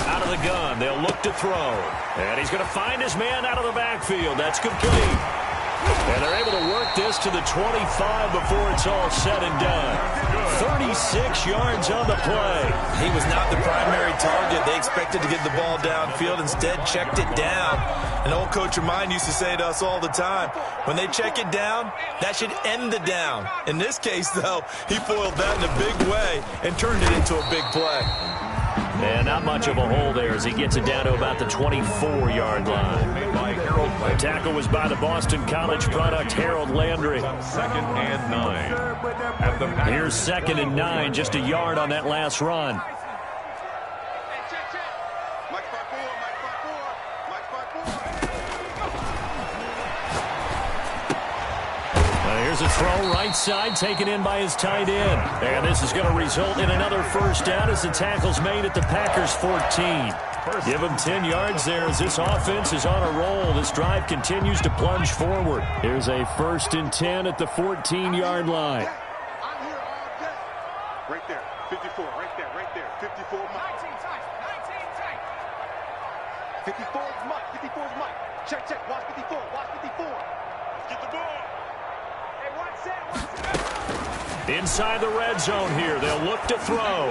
Out of the gun, they'll look to throw. And he's going to find his man out of the backfield. That's complete. And they're able to work this to the 25 before it's all said and done. 36 yards on the play. He was not the primary target. They expected to get the ball downfield. Instead, checked it down. An old coach of mine used to say to us all the time, when they check it down, that should end the down. In this case, though, he foiled that in a big way and turned it into a big play. And not much of a hole there as he gets it down to about the 24-yard line. The tackle was by the Boston College product, Harold Landry. Second and 9. Here's second and 9, just a yard on that last run. Here's a throw right side taken in by his tight end. And this is going to result in another first down as the tackle's made at the Packers 14. Give him 10 yards there as this offense is on a roll. This drive continues to plunge forward. Here's a 1st and 10 at the 14-yard line. Right there. 54. Right there. Right there. 54 Mike. 19 tight. 54 is Mike. 54 is Mike. Check. Watch 54. Watch 54. Get the ball. Inside the red zone here, they'll look to throw.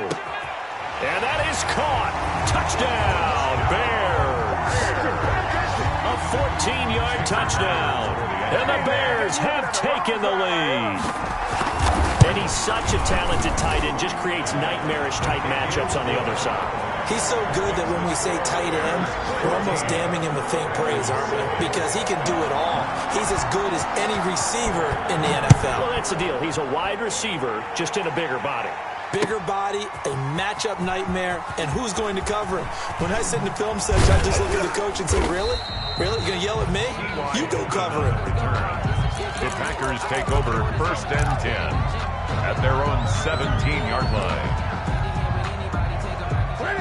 And that is caught. Touchdown, Bears. A 14-yard touchdown. And the Bears have taken the lead. And he's such a talented tight end, just creates nightmarish-type matchups on the other side. He's so good that when we say tight end, we're almost damning him with faint praise, aren't we? Because he can do it all. He's as good as any receiver in the NFL. Well, that's the deal. He's a wide receiver, just in a bigger body. Bigger body, a matchup nightmare, and who's going to cover him? When I sit in the film section, I just look at the coach and say, really? Really? You going to yell at me? You go cover him. The Packers take over 1st and 10 at their own 17-yard line.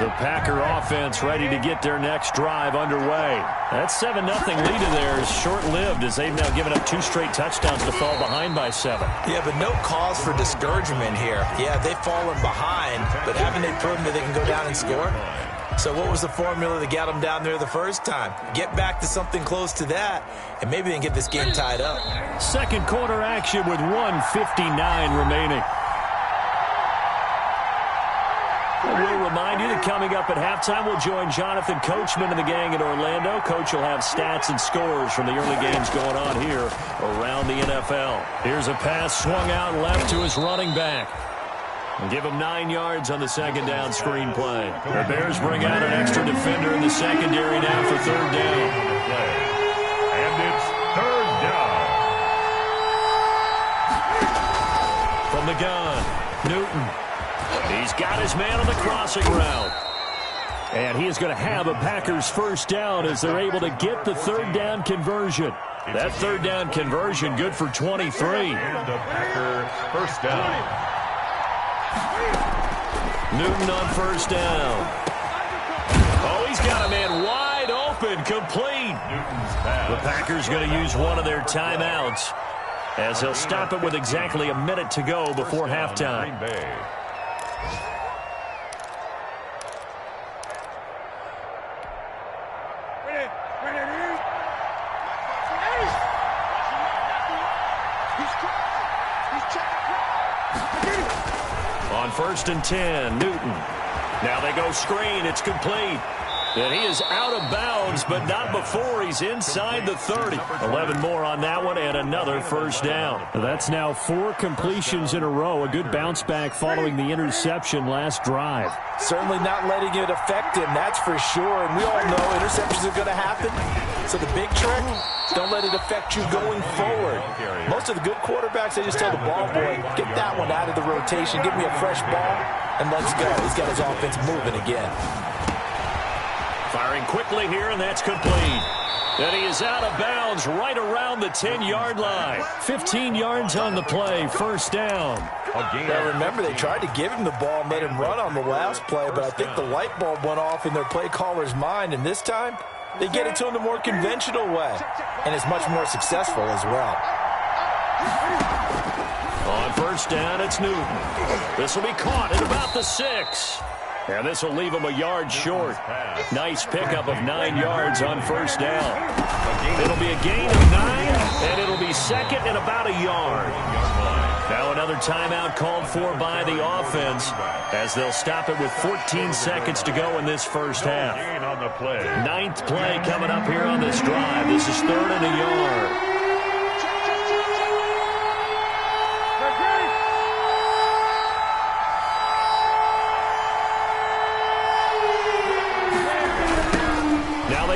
The Packer offense ready to get their next drive underway. That 7-0 lead of theirs short-lived as they've now given up 2 straight touchdowns to fall behind by 7. Yeah, but no cause for discouragement here. Yeah, they've fallen behind, but haven't they proven that they can go down and score? So what was the formula that got them down there the first time? Get back to something close to that, and maybe they can get this game tied up. Second quarter action with 1:59 remaining. We'll remind you that coming up at halftime, we'll join Jonathan Coachman and the gang in Orlando. Coach will have stats and scores from the early games going on here around the NFL. Here's a pass swung out left to his running back. And give him 9 yards on the second down screen play. The Bears bring out an extra defender in the secondary now for third down. And it's third down. From the gun, Newton. He's got his man on the crossing route. And he is going to have a Packers first down as they're able to get the third down conversion. That third down conversion good for 23. And the Packers first down. Newton on first down. Oh, he's got a man wide open, complete. The Packers going to use one of their timeouts as he'll stop it with exactly a minute to go before halftime. On 1st and 10, Newton. Now they go screen. It's complete. And he is out of bounds, but not before he's inside the 30. 11 more on that one and another first down. That's now 4 completions in a row. A good bounce back following the interception last drive. Certainly not letting it affect him, that's for sure. And we all know interceptions are going to happen. So the big trick, don't let it affect you going forward. Most of the good quarterbacks, they just tell the ball boy, get that one out of the rotation, give me a fresh ball, and let's go. He's got his offense moving again. Firing quickly here, and that's complete. And he is out of bounds right around the 10-yard line. 15 yards on the play, first down. Now remember, they tried to give him the ball and let him run on the last play, but I think the light bulb went off in their play caller's mind, and this time they get it to him the more conventional way, and it's much more successful as well. On first down, it's Newton. This will be caught at about the 6. And this will leave him a yard short. Nice pickup of 9 yards on first down. It'll be a gain of 9, and it'll be second and about a yard. Now another timeout called for by the offense as they'll stop it with 14 seconds to go in this first half. 9th play coming up here on this drive. This is 3rd and a yard.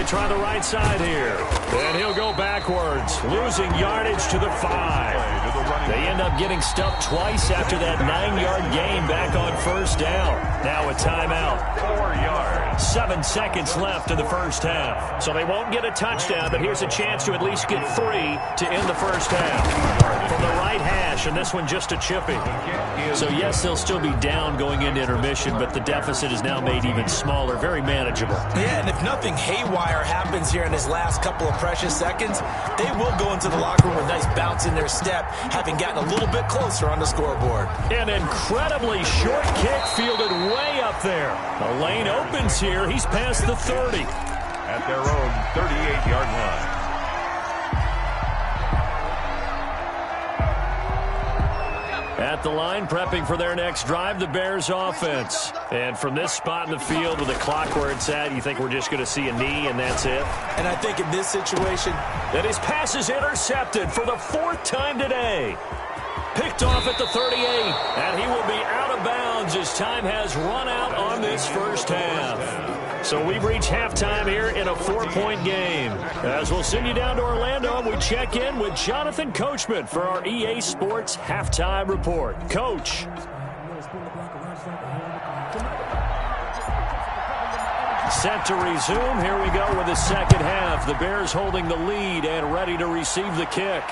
Try the right side here. And he'll go backwards, losing yardage to the 5. They end up getting stuffed twice after that 9-yard gain back on first down. Now a timeout. 4 yards. 7 seconds left in the first half. So they won't get a touchdown, but here's a chance to at least get 3 to end the first half. From the right hash, and this one just a chipping. So yes, they'll still be down going into intermission, but the deficit is now made even smaller, very manageable. Yeah, and if nothing haywire happens here in his last couple of precious seconds, they will go into the locker room with a nice bounce in their step, having gotten a little bit closer on the scoreboard. An incredibly short kick fielded way up there. The lane opens here. He's past the 30. At their own 38-yard line. At the line, prepping for their next drive, the Bears offense. And from this spot in the field with the clock where it's at, you think we're just going to see a knee and that's it? And I think in this situation, that his pass is intercepted for the 4th time today. Picked off at the 38, and he will be out of bounds as time has run out on this first half. So we've reached halftime here in a 4-point game. As we'll send you down to Orlando, we check in with Jonathan Coachman for our EA Sports Halftime Report. Coach. Set to resume. Here we go with the second half. The Bears holding the lead and ready to receive the kick.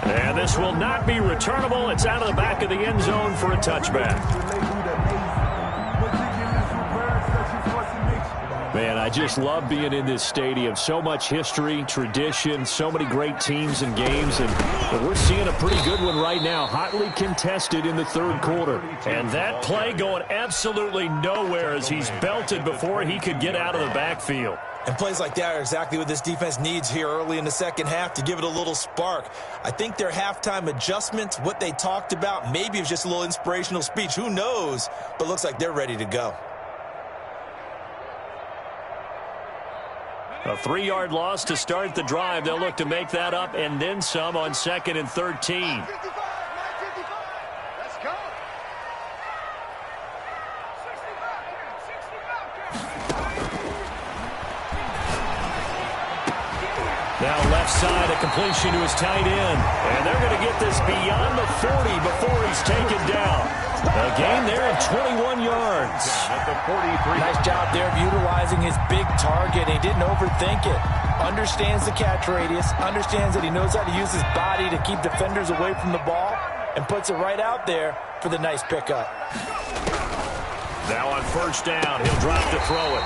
And this will not be returnable. It's out of the back of the end zone for a touchback. Man, I just love being in this stadium. So much history, tradition, so many great teams and games. And we're seeing a pretty good one right now, hotly contested in the 3rd quarter. And that play going absolutely nowhere as he's belted before he could get out of the backfield. And plays like that are exactly what this defense needs here early in the second half to give it a little spark. I think their halftime adjustments, what they talked about, maybe it was just a little inspirational speech. Who knows? But looks like they're ready to go. A 3-yard loss to start the drive. They'll look to make that up and then some on 2nd and 13. Now left side, a completion to his tight end. And they're going to get this beyond the 40 before he's taken down. A gain there of 21 yards. At the 43. Nice job there of utilizing his big target. He didn't overthink it. Understands the catch radius. Understands that he knows how to use his body to keep defenders away from the ball. And puts it right out there for the nice pickup. Now on first down, he'll drop to throw it.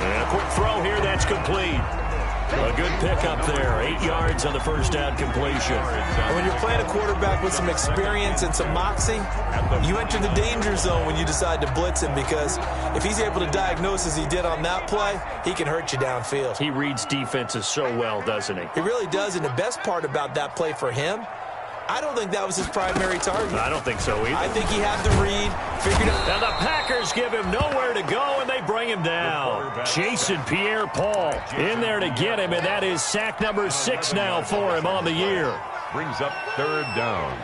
And a quick throw here, that's complete. A good pickup there. 8 yards on the first down completion. And when you're playing a quarterback with some experience and some moxie, you enter the danger zone when you decide to blitz him, because if he's able to diagnose as he did on that play, he can hurt you downfield. He reads defenses so well, doesn't he? He really does, and the best part about that play for him, I don't think that was his primary target. I don't think so either. I think he had the read, figured it out. And the Packers give him nowhere to go, and they bring him down. Jason Pierre-Paul in there to get him, and that is sack number 6 now for him on the year. Brings up 3rd down.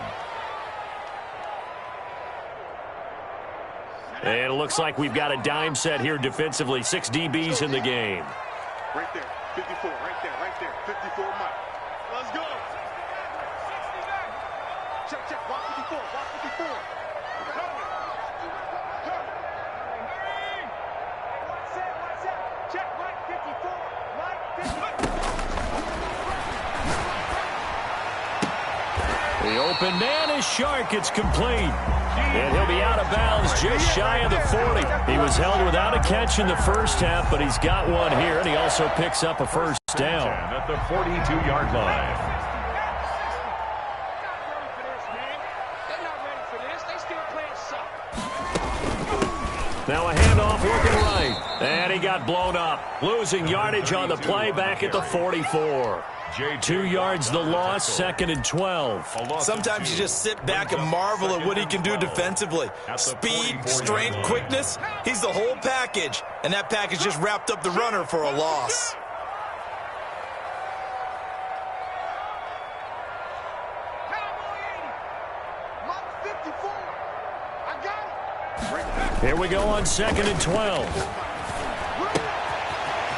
And it looks like we've got a dime set here defensively. 6 DBs in the game. Right there, 54, right there, 54 Mike. Let's go. Check, watch 54, watch 54. open man is Shark. It's complete. And he'll be out of bounds just shy of the 40. He was held without a catch in the first half, but he's got one here, and he also picks up a first down. At the 42-yard line. Now a handoff looking right. And he got blown up. Losing yardage on the play back at the 44. 2 yards the loss, 2nd and 12. Sometimes you just sit back and marvel at what he can do defensively. Speed, strength, quickness, he's the whole package. And that package just wrapped up the runner for a loss. Here we go on 2nd and 12.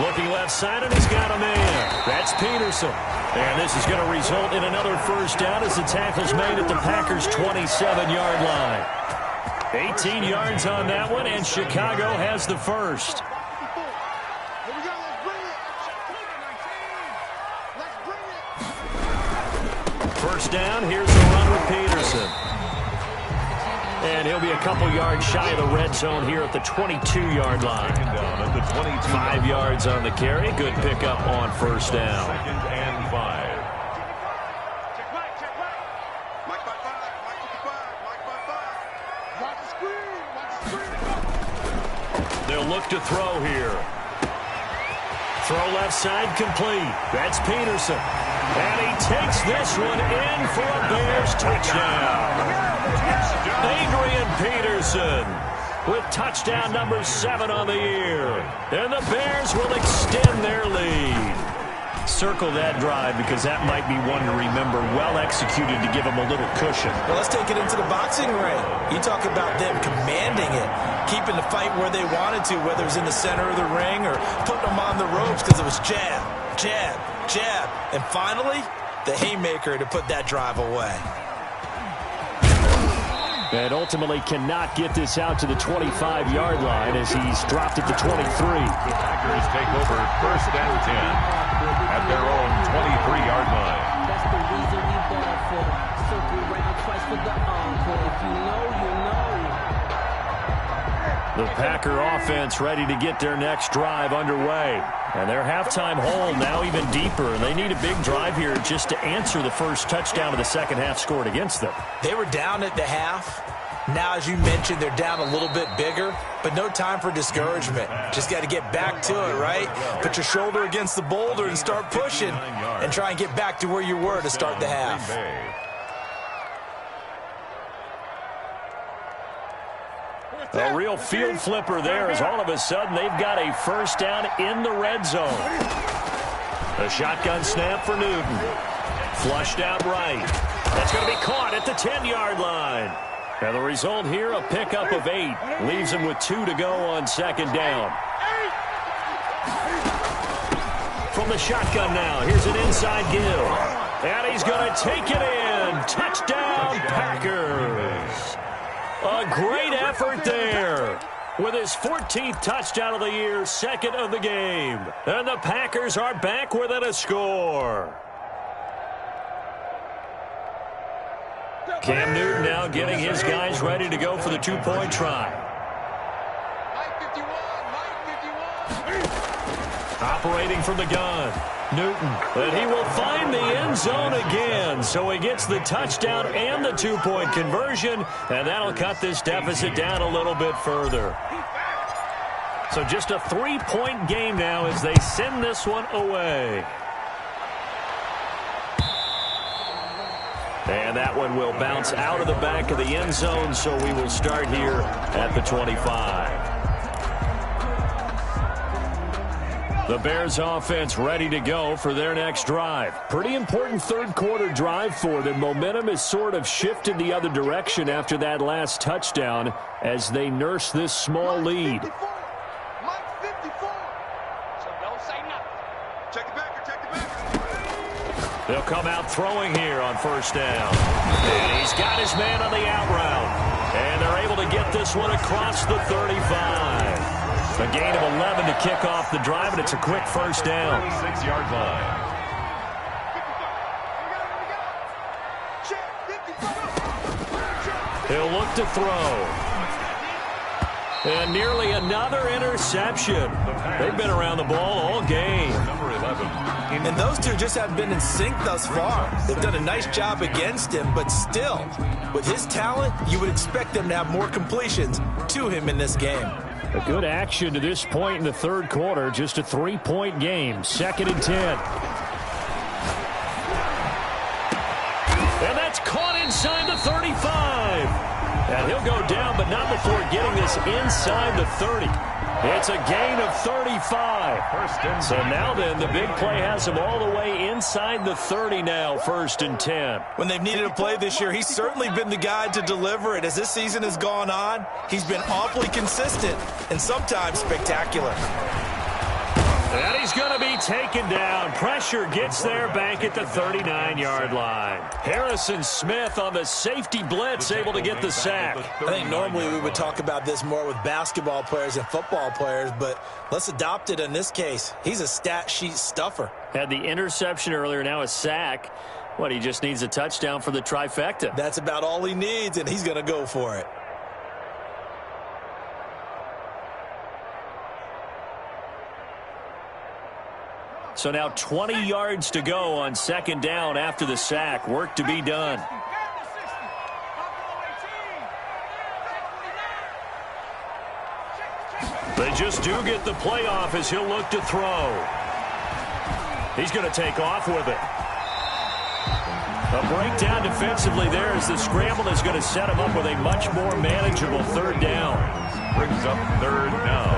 Looking left side, and he's got a man. That's Peterson. And this is going to result in another first down as the tackle's made at the Packers' 27-yard line. 18 yards on that one, and Chicago has the first. First down, here's the run with Peterson. And he'll be a couple yards shy of the red zone here at the 22-yard line. 5 yards on the carry. Good pickup on first down. 2nd and 5. They'll look to throw here. Throw left side complete. That's Peterson. And he takes this one in for a Bears touchdown. Adrian Peterson with touchdown number 7 on the year. And the Bears will extend their lead. Circle that drive because that might be one to remember. Well executed to give them a little cushion. Well, let's take it into the boxing ring. You talk about them commanding it, keeping the fight where they wanted to, whether it was in the center of the ring or putting them on the ropes because it was jab, jab, jab. And finally, the haymaker to put that drive away. And ultimately cannot get this out to the 25-yard line as he's dropped at the 23. The Packers take over 1st and 10 at their own 23-yard line. That's the reason we ball for. Circle round twice for the encore. If you know, you know. The Packer offense ready to get their next drive underway. And their halftime hole now even deeper. They need a big drive here just to answer the first touchdown of the second half scored against them. They were down at the half. Now, as you mentioned, they're down a little bit bigger, but no time for discouragement. Just got to get back to it, right? Put your shoulder against the boulder and start pushing and try and get back to where you were to start the half. A real field flipper there as all of a sudden they've got a first down in the red zone. A shotgun snap for Newton. Flushed out right. That's going to be caught at the 10-yard line. And the result here, a pickup of 8. Leaves him with 2 to go on second down. From the shotgun now, here's an inside give. And he's going to take it in. Touchdown, Packers. A great effort there with his 14th touchdown of the year, 2nd of the game. And the Packers are back within a score. Cam Newton now getting his guys ready to go for the two-point try. Operating from the gun. Newton, and he will find the end zone again. So he gets the touchdown and the two-point conversion, and that'll cut this deficit down a little bit further. So just a 3-point game now as they send this one away. And that one will bounce out of the back of the end zone, so we will start here at the 25. The Bears offense ready to go for their next drive. Pretty important third-quarter drive for them. Momentum has sort of shifted the other direction after that last touchdown as they nurse this small lead. They'll come out throwing here on first down. And he's got his man on the out route. And they're able to get this one across the 35. A gain of 11 to kick off the drive, and it's a quick first down. 36-yard line. He'll look to throw. And nearly another interception. They've been around the ball all game. Number 11. And those two just haven't been in sync thus far. They've done a nice job against him, but still, with his talent, you would expect them to have more completions to him in this game. A good action to this point in the third quarter. Just a 3-point game. 2nd and 10. And that's caught inside the 35. And he'll go down, but not before getting this inside the 30. It's a gain of 35. So now then, the big play has him all the way inside the 30 now, 1st and 10. When they've needed a play this year, he's certainly been the guy to deliver it. As this season has gone on, he's been awfully consistent and sometimes spectacular. And he's going to be taken down. Pressure gets there back at the 39-yard line. Harrison Smith on the safety blitz, able to get the sack. I think normally we would talk about this more with basketball players and football players, but let's adopt it in this case. He's a stat sheet stuffer. Had the interception earlier, now a sack. What, he just needs a touchdown for the trifecta. That's about all he needs, and he's going to go for it. So now 20 yards to go on 2nd down after the sack. Work to be done. They just do get the play off as he'll look to throw. He's going to take off with it. A breakdown defensively there as the scramble is going to set him up with a much more manageable 3rd down. Brings up 3rd down.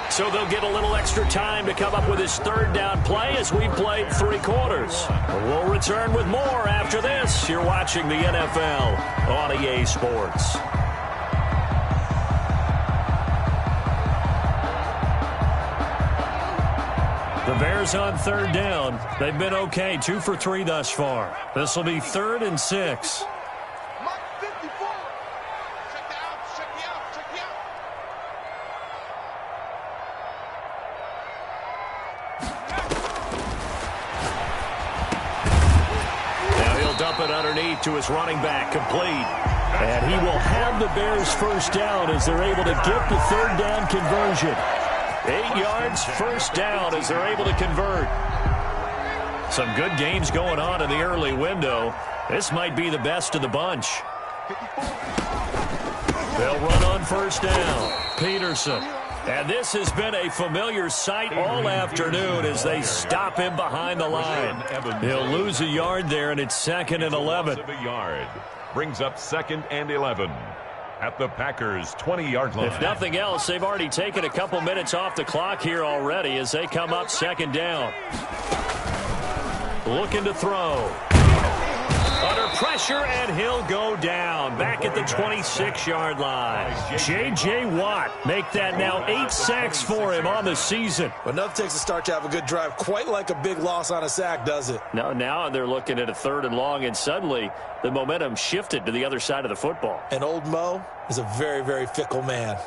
So they'll get a little extra time to come up with his 3rd down play as we've played 3 quarters. We'll return with more after this. You're watching the NFL on EA Sports. The Bears on 3rd down. They've been okay, 2 for 3 thus far. This will be 3rd and 6. Underneath to his running back, complete. And he will have the Bears 1st down as they're able to get the 3rd down conversion. 8 yards, 1st down as they're able to convert. Some good games going on in the early window. This might be the best of the bunch. They'll run on 1st down. Peterson. And this has been a familiar sight all afternoon as they stop him behind the line. He'll lose a yard there, and it's 2nd and 11. Brings up 2nd and 11 at the Packers' 20-yard line. If nothing else, they've already taken a couple minutes off the clock here already as they come up 2nd down. Looking to throw. Under pressure, and he'll go down back at the 26-yard line. J.J. Watt make that now 8 sacks for him on the season. But enough takes a start to have a good drive, quite like a big loss on a sack, does it? Now they're looking at a 3rd and long, and suddenly the momentum shifted to the other side of the football. And old Mo is a very, very fickle man.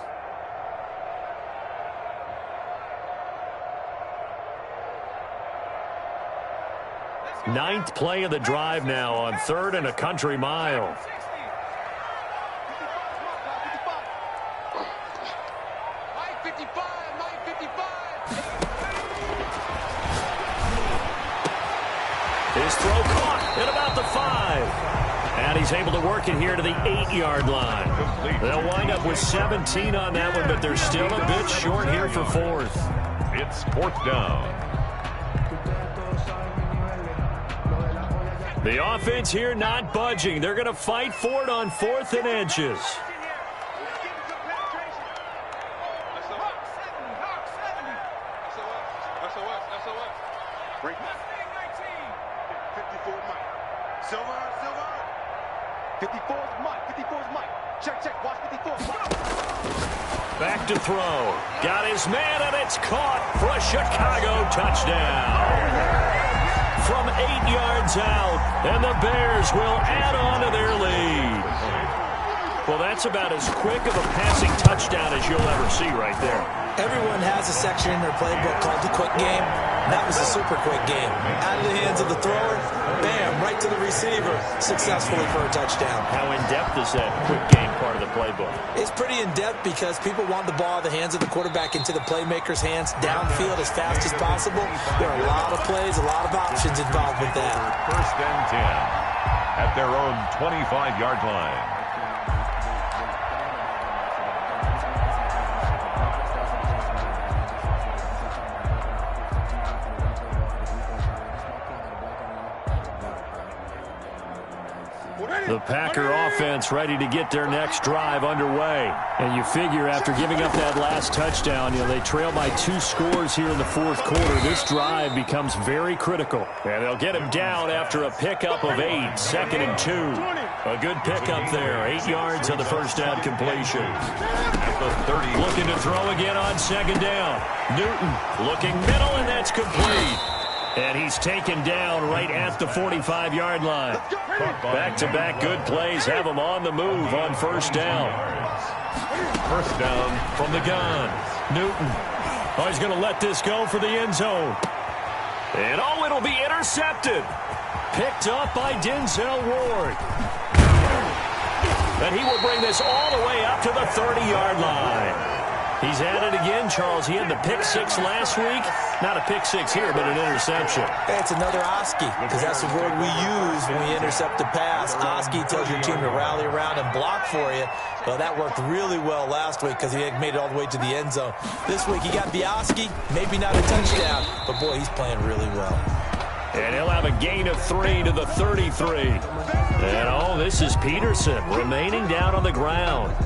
Ninth play of the drive now on 3rd and a country mile. His throw caught at about the 5. And he's able to work it here to the 8-yard line. They'll wind up with 17 on that one, but they're still a bit short here for 4th. It's 4th down. The offense here not budging. They're going to fight for it on 4th and inches. Back to throw. Got his man, and it's caught for a Chicago touchdown. From 8 yards out, and the Bears will add on to their lead. Well, that's about as quick of a passing touchdown as you'll ever see right there. Everyone has a section in their playbook called the quick game. That was a super quick game. Out of the hands of the thrower, bam, right to the receiver, successfully for a touchdown. How in-depth is that quick game part of the playbook? It's pretty in-depth because people want the ball out of the hands of the quarterback into the playmaker's hands downfield as fast as possible. There are a lot of plays, a lot of options involved with that. First and 10 at their own 25-yard line. The Packer offense ready to get their next drive underway. And you figure after giving up that last touchdown, they trail by 2 scores here in the fourth quarter. This drive becomes very critical. And they'll get him down after a pickup of 8, 2nd and 2. A good pickup there, 8 yards on the first down completion. At the 30. Looking to throw again on 2nd down. Newton looking middle, and that's complete. And he's taken down right at the 45-yard line. Back-to-back good plays have him on the move on first down. First down from the gun. Newton. Oh, he's going to let this go for the end zone. And it'll be intercepted. Picked up by Denzel Ward. And he will bring this all the way up to the 30-yard line. He's at it again, Charles. He had the pick 6 last week. Not a pick 6 here, but an interception. It's another Oski, because that's the word we use when we intercept a pass. Oski tells your team to rally around and block for you. Well, that worked really well last week because he had made it all the way to the end zone. This week, he got the Oski, maybe not a touchdown, but, boy, he's playing really well. And he'll have a gain of 3 to the 33. And, this is Peterson remaining down on the ground.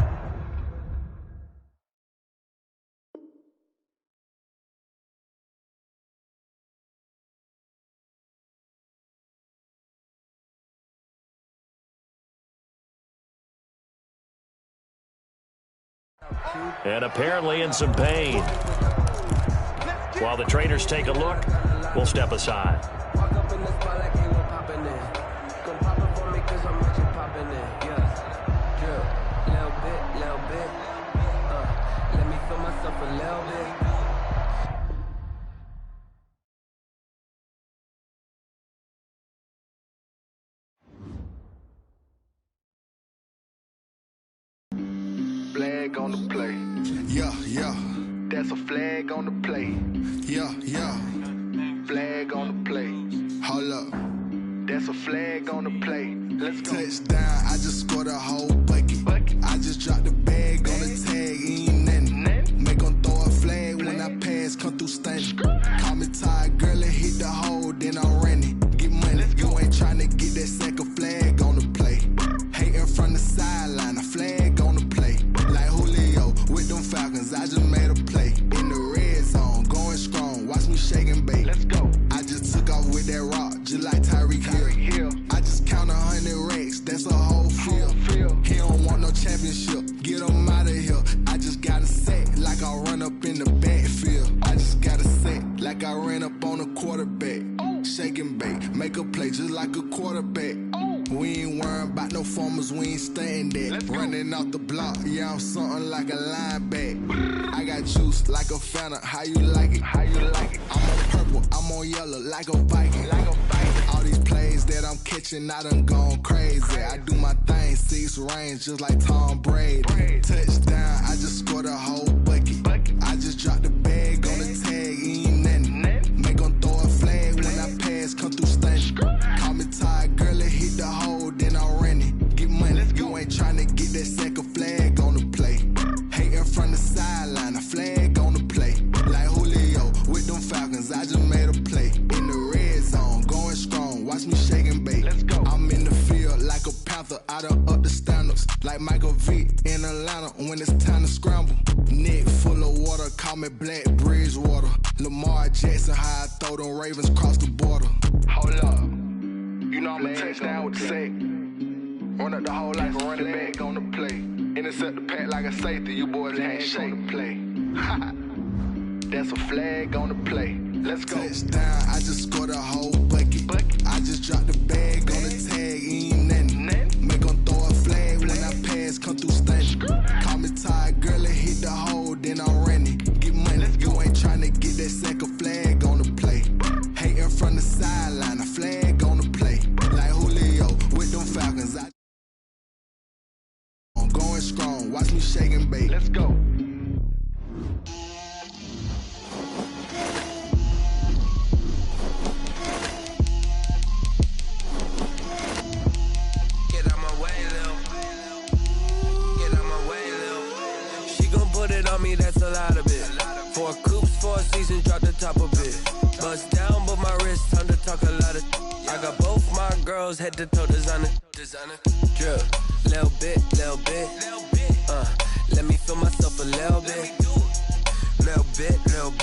And apparently in some pain. While the trainers take a look, we'll step aside. Flag on the play. Yeah, yeah. That's a flag on the play. Yeah, yeah. Flag on the play. Hold up. That's a flag on the play. Let's go. Touchdown, I just scored a whole bucket. I just dropped the bag on the tag, ain't nothing. Make them throw a flag when I pass, come through stunning. Call me tired, girl, and hit the hole, then I'm running. Get money, you ain't trying to get that second flag on the play. Hating from the sideline, a flag on the play. Like Julio with them Falcons, I just made a play. In the red zone, going strong, watch me shake and bake. Let's go. I just took off with that rock, just like Tyreek Hill. I just count 100 racks, that's a whole field. He don't want no championship, get him out of here. I just got a set, like I run up in the backfield. I just got a set, like I ran up on a quarterback. Shake and bake, make a play just like a quarterback. We ain't worrying about no formers, we ain't staying there. Running off the block, yeah, I'm something like a linebacker. I got juice like a Fanta, how you like it? How you like it? I'm on purple, I'm on yellow, like a Viking. All these plays that I'm catching, I done gone crazy. I do my thing, 6 range, just like Tom Brady. Touchdown, I just scored a whole bucket. I just dropped the bag on the tag, ain't nothing. Make them throw a flag when I pass, come through stunning. Call me tired, girl, and hit the hole, then I'm running. Get money, you ain't trying to get that second flag on the play. Hating from the sideline, a flag on the play. Like Julio with them Falcons, I just made a play. In the red zone, going strong, watch me shake and bake. Let's go. I'm in the field like a Panther, I done up the standards. Like Michael Vick in Atlanta when it's time to scramble. Neck full of water, call me Black Bridgewater. Lamar Jackson, how I throw them Ravens cross the border. Hold up. You know I'm a touchdown with the sack. Run up the whole like a running back on the play. Intercept the pack like a safety, you boys ain't shake the play. That's a flag on the play. Let's go. Touchdown, I just scored a whole bucket. I just dropped the bag on the tag, ain't nothing. Make them throw a flag when I pass, come through shake and bake. Let's go. Put it on me, that's a lot of it. 4 coops, 4 seasons, drop the top of it. Bust down, but my wrist, time to talk a lot of. I got both my girls, head to toe designer. Drip, little bit. Let me feel myself a little bit. Little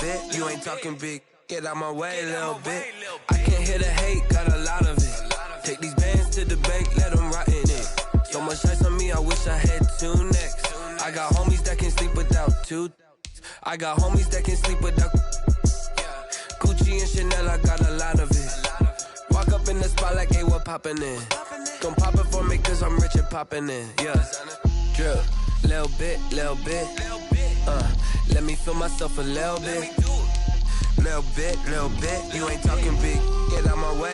bit. You ain't talking big. Get out my way, little bit. I can't hear the hate, got a lot of it. Take these bands to the bank, let them rot in it. So much ice on me, I wish I had 2 necks. I got homies that can sleep without 2. I got homies that can sleep without Gucci and Chanel, I got a lot of it. Walk up in the spot like, hey, what poppin' in? Gon' pop it for me cause I'm rich and poppin' in. Yeah, drip, little bit. Let me feel myself a little bit. Little bit. You ain't talking big, get out my way.